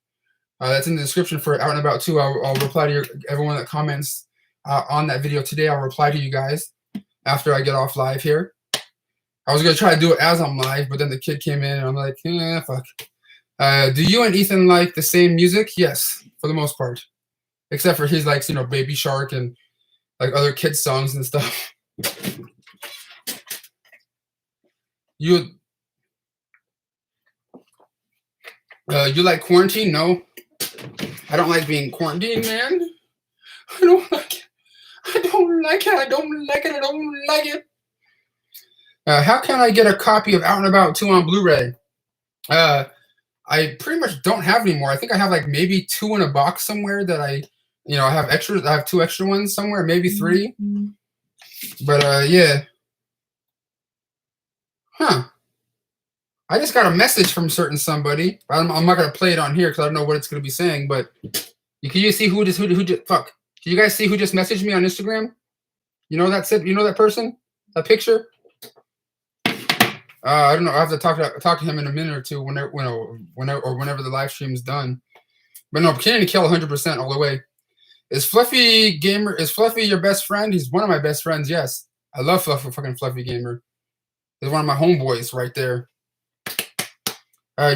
that's in the description for Out and About 2, I'll reply to everyone that comments on that video today. I'll reply to you guys after I get off live here. I was gonna try to do it as I'm live, but then the kid came in and I'm like, fuck. Do you and Ethan like the same music? Yes, for the most part. except for his like Baby Shark and like other kids songs and stuff. You like quarantine? No, I don't like being quarantined, man. I don't like it. I don't like it. I don't like it. I don't like it. How can I get a copy of Out and About 2 on Blu-ray? I pretty much don't have anymore. I think I have like maybe 2 in a box somewhere that I have extras. I have 2 extra ones somewhere, maybe 3. But yeah. Huh. I just got a message from certain somebody. I'm not gonna play it on here because I don't know what it's gonna be saying. But can you see who just fuck? Can you guys see who just messaged me on Instagram? You know that person? That picture? I don't know. I have to talk to him in a minute or two whenever the live stream is done. But no, Cannon Kill 100% all the way. Is Fluffy your best friend? He's one of my best friends. Yes, I love fucking Fluffy Gamer. He's one of my homeboys right there.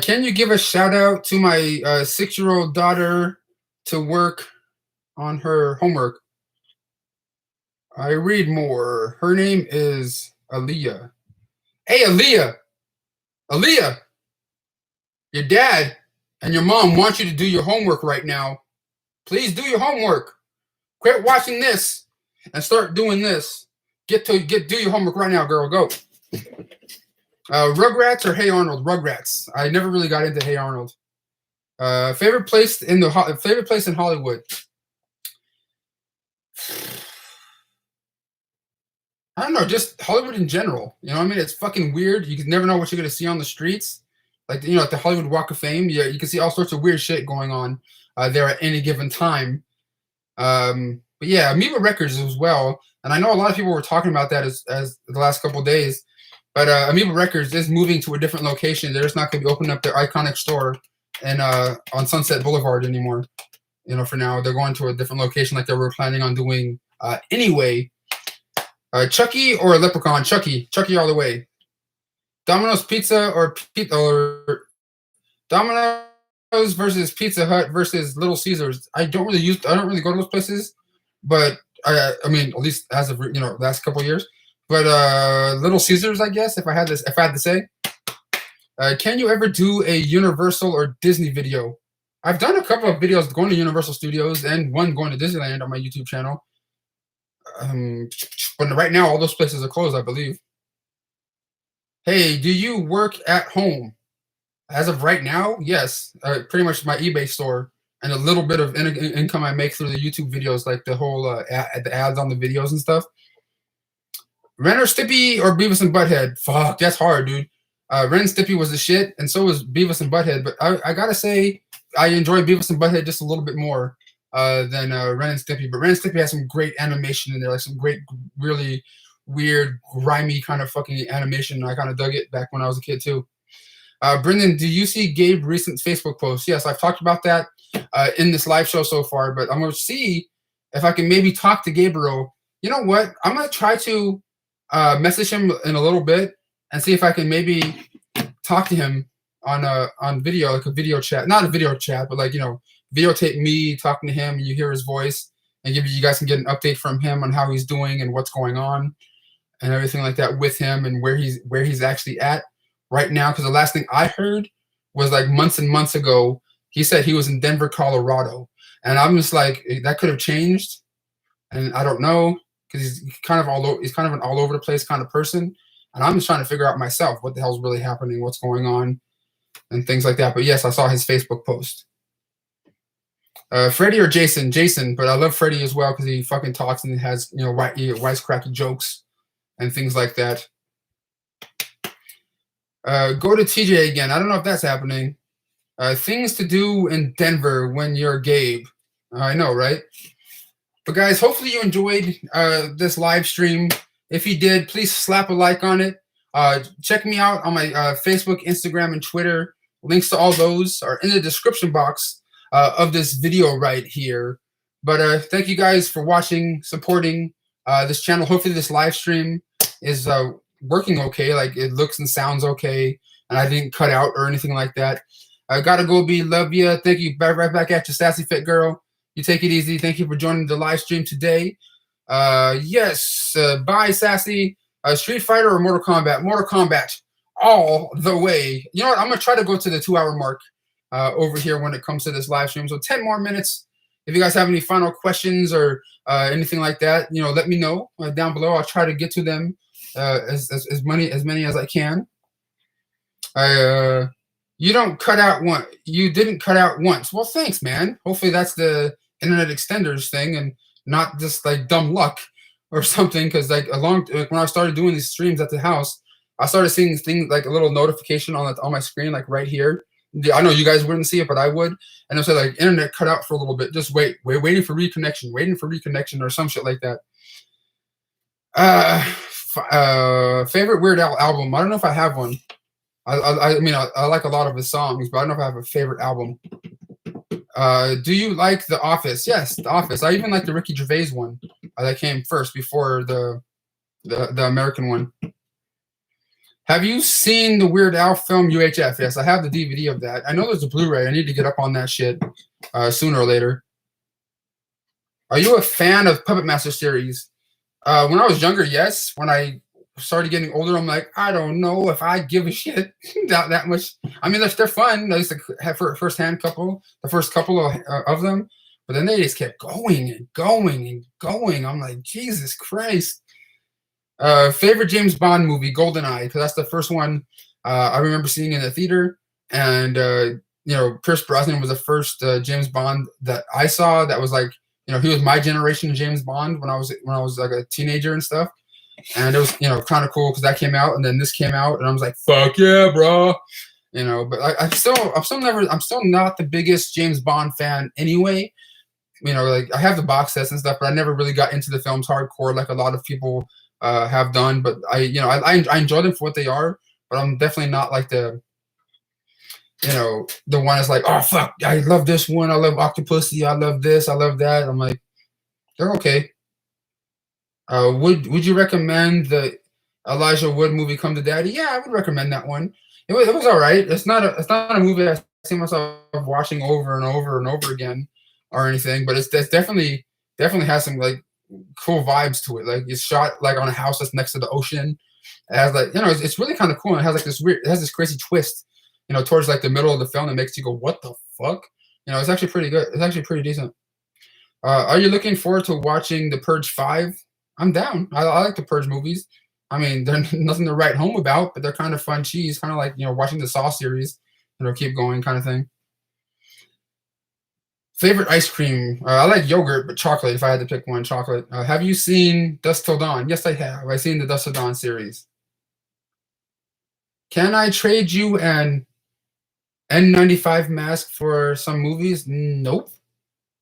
Can you give a shout out to my 6-year-old daughter to work on her homework? I read more. Her name is Aaliyah. Hey, Aaliyah, your dad and your mom want you to do your homework right now. Please do your homework. Quit watching this and start doing this. Do your homework right now, girl. Go. Rugrats or Hey Arnold? Rugrats. I never really got into Hey Arnold. Favorite place in Hollywood? I don't know, just Hollywood in general. You know what I mean? It's fucking weird. You can never know what you're going to see on the streets. Like, at the Hollywood Walk of Fame, you can see all sorts of weird shit going on there at any given time. But yeah, Amoeba Records as well. And I know a lot of people were talking about that as the last couple of days. But Amoeba Records is moving to a different location. They're just not going to be opening up their iconic store on Sunset Boulevard anymore. For now. They're going to a different location like they were planning on doing anyway. Chucky or Leprechaun? Chucky all the way. Domino's Pizza or Domino's versus Pizza Hut versus Little Caesars. I don't really go to those places, but I mean, at least as of last couple of years. But Little Caesars, I guess, if I had to say. Can you ever do a Universal or Disney video? I've done a couple of videos going to Universal Studios and one going to Disneyland on my YouTube channel. But right now, all those places are closed, I believe. Hey, do you work at home? As of right now, yes. Pretty much my eBay store and a little bit of income I make through the YouTube videos, like the whole the ads on the videos and stuff. Ren or Stimpy or Beavis and Butthead? Fuck, that's hard, dude. Ren and Stimpy was the shit, and so was Beavis and Butthead. But I gotta say, I enjoy Beavis and Butthead just a little bit more than Ren and Stimpy. But Ren and Stimpy has some great animation in there, like some great, really weird, grimy kind of fucking animation. I kind of dug it back when I was a kid too. Brendan, do you see Gabe's recent Facebook post? Yes, I've talked about that in this live show so far, but I'm going to see if I can maybe talk to Gabriel. You know what? I'm going to try to message him in a little bit and see if I can maybe talk to him on video, like a video chat. Not a video chat, but like, videotape me talking to him and you hear his voice and you guys can get an update from him on how he's doing and what's going on and everything like that with him and where he's actually at right now. Because the last thing I heard was like months and months ago, he said he was in Denver, Colorado. And I'm just like, that could have changed. And I don't know, because he's kind of an all over the place kind of person. And I'm just trying to figure out myself what the hell's really happening, what's going on, and things like that. But yes, I saw his Facebook post. Freddie or Jason? Jason, but I love Freddie as well because he fucking talks and has wisecracky jokes and things like that. Go to TJ again. I don't know if that's happening. Things to do in Denver when you're Gabe. I know, right? But guys, hopefully you enjoyed this live stream. If you did, please slap a like on it. Check me out on my Facebook, Instagram, and Twitter. Links to all those are in the description box of this video right here. But thank you guys for watching, supporting this channel. Hopefully this live stream is working okay. Like it looks and sounds okay. And I didn't cut out or anything like that. I gotta go, be love ya. Thank you. Right back at you, sassy fit girl. You take it easy. Thank you for joining the live stream today. Yes, bye, Sassy. Street Fighter or Mortal Kombat? Mortal Kombat all the way. You know what? I'm going to try to go to the 2-hour mark over here when it comes to this live stream. So 10 more minutes. If you guys have any final questions or anything like that, you know, let me know down below. I'll try to get to them as many as I can. You don't cut out one. You didn't cut out once. Well, thanks, man. Hopefully that's the internet extenders thing and not just like dumb luck or something. Because like when I started doing these streams at the house, I started seeing things like a little notification on my screen, like right here. I know you guys wouldn't see it, but I would. And it'll say like internet cut out for a little bit. Just waiting for reconnection, or some shit like that. Favorite Weird Al album? I don't know if I have one. I mean, I like a lot of his songs, but I don't know if I have a favorite album. Do you like The Office? Yes, The Office. I even like the Ricky Gervais one that came first before the American one. Have you seen the Weird Al film UHF? Yes, I have the DVD of that. I know there's a Blu-ray. I need to get up on that shit sooner or later. Are you a fan of Puppet Master series? When I was younger, yes. When I started getting older, I'm like, I don't know if I give a shit that much. I mean, they're fun. I used to have the first couple of them, but then they just kept going and going and going. I'm like, Jesus Christ. Favorite James Bond movie, GoldenEye, because that's the first one I remember seeing in the theater. And you know, Pierce Brosnan was the first James Bond that I saw. That was like, you know, he was my generation of James Bond when I was like a teenager and stuff. And it was, you know, kind of cool because that came out and then this came out and I was like, fuck yeah, bro. You know, but I'm still not the biggest James Bond fan anyway. You know, like I have the box sets and stuff, but I never really got into the films hardcore like a lot of people have done. But I enjoy them for what they are, but I'm definitely not like the one that's like, oh fuck, I love this one, I love Octopussy, I love this, I love that. I'm like, they're okay. Would you recommend the Elijah Wood movie Come to Daddy? Yeah, I would recommend that one. It was all right. It's not a movie I see myself watching over and over and over again or anything, but it's definitely has some like cool vibes to it. Like it's shot like on a house that's next to the ocean. It has like, you know, it's really kind of cool. And it has like this crazy twist, you know, towards like the middle of the film that makes you go, what the fuck? You know, it's actually pretty good. It's actually pretty decent. Are you looking forward to watching The Purge 5? I'm down. I like the Purge movies. I mean, they're nothing to write home about, but they're kind of fun cheese, kind of like, you know, watching the Saw series, you know, keep going kind of thing. Favorite ice cream? I like yogurt, but chocolate. If I had to pick one, chocolate. Have you seen Dusk Till Dawn? Yes, I have. I've seen the Dusk Till Dawn series. Can I trade you an N95 mask for some movies? Nope.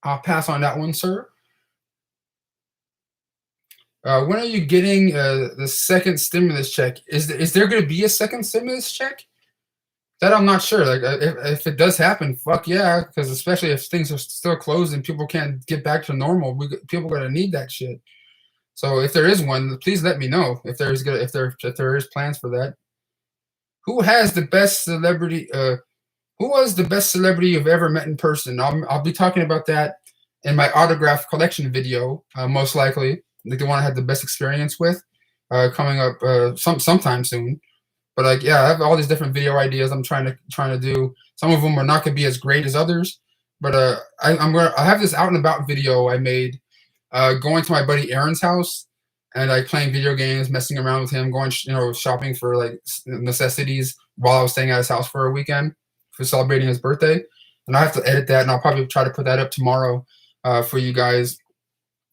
I'll pass on that one, sir. When are you getting the second stimulus check? Is there going to be a second stimulus check? That I'm not sure. Like, if it does happen, fuck yeah. Because especially if things are still closed and people can't get back to normal, people are gonna need that shit. So if there is one, please let me know if there is plans for that. Who has the best celebrity? Who was the best celebrity you've ever met in person? I'll be talking about that in my autograph collection video, most likely. Like the one I had the best experience with, coming up sometime soon. But like, yeah, I have all these different video ideas I'm trying to do. Some of them are not gonna be as great as others, but I have this out and about video I made, going to my buddy Aaron's house and like playing video games, messing around with him, going shopping for like necessities while I was staying at his house for a weekend for celebrating his birthday. And I have to edit that, and I'll probably try to put that up tomorrow for you guys.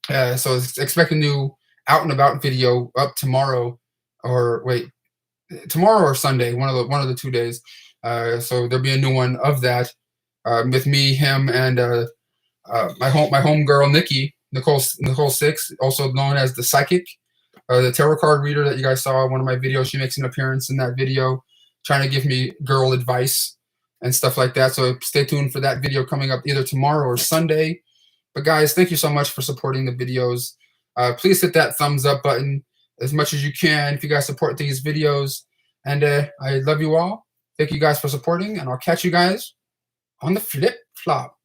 So expect a new out and about video up tomorrow, tomorrow or Sunday, one of the 2 days. So there'll be a new one of that with me, him, and my home girl Nicole Six, also known as the Psychic, the tarot card reader that you guys saw in one of my videos. She makes an appearance in that video, trying to give me girl advice and stuff like that. So stay tuned for that video coming up either tomorrow or Sunday. But guys, thank you so much for supporting the videos. Please hit that thumbs up button as much as you can if you guys support these videos. And I love you all. Thank you guys for supporting, and I'll catch you guys on the flip flop.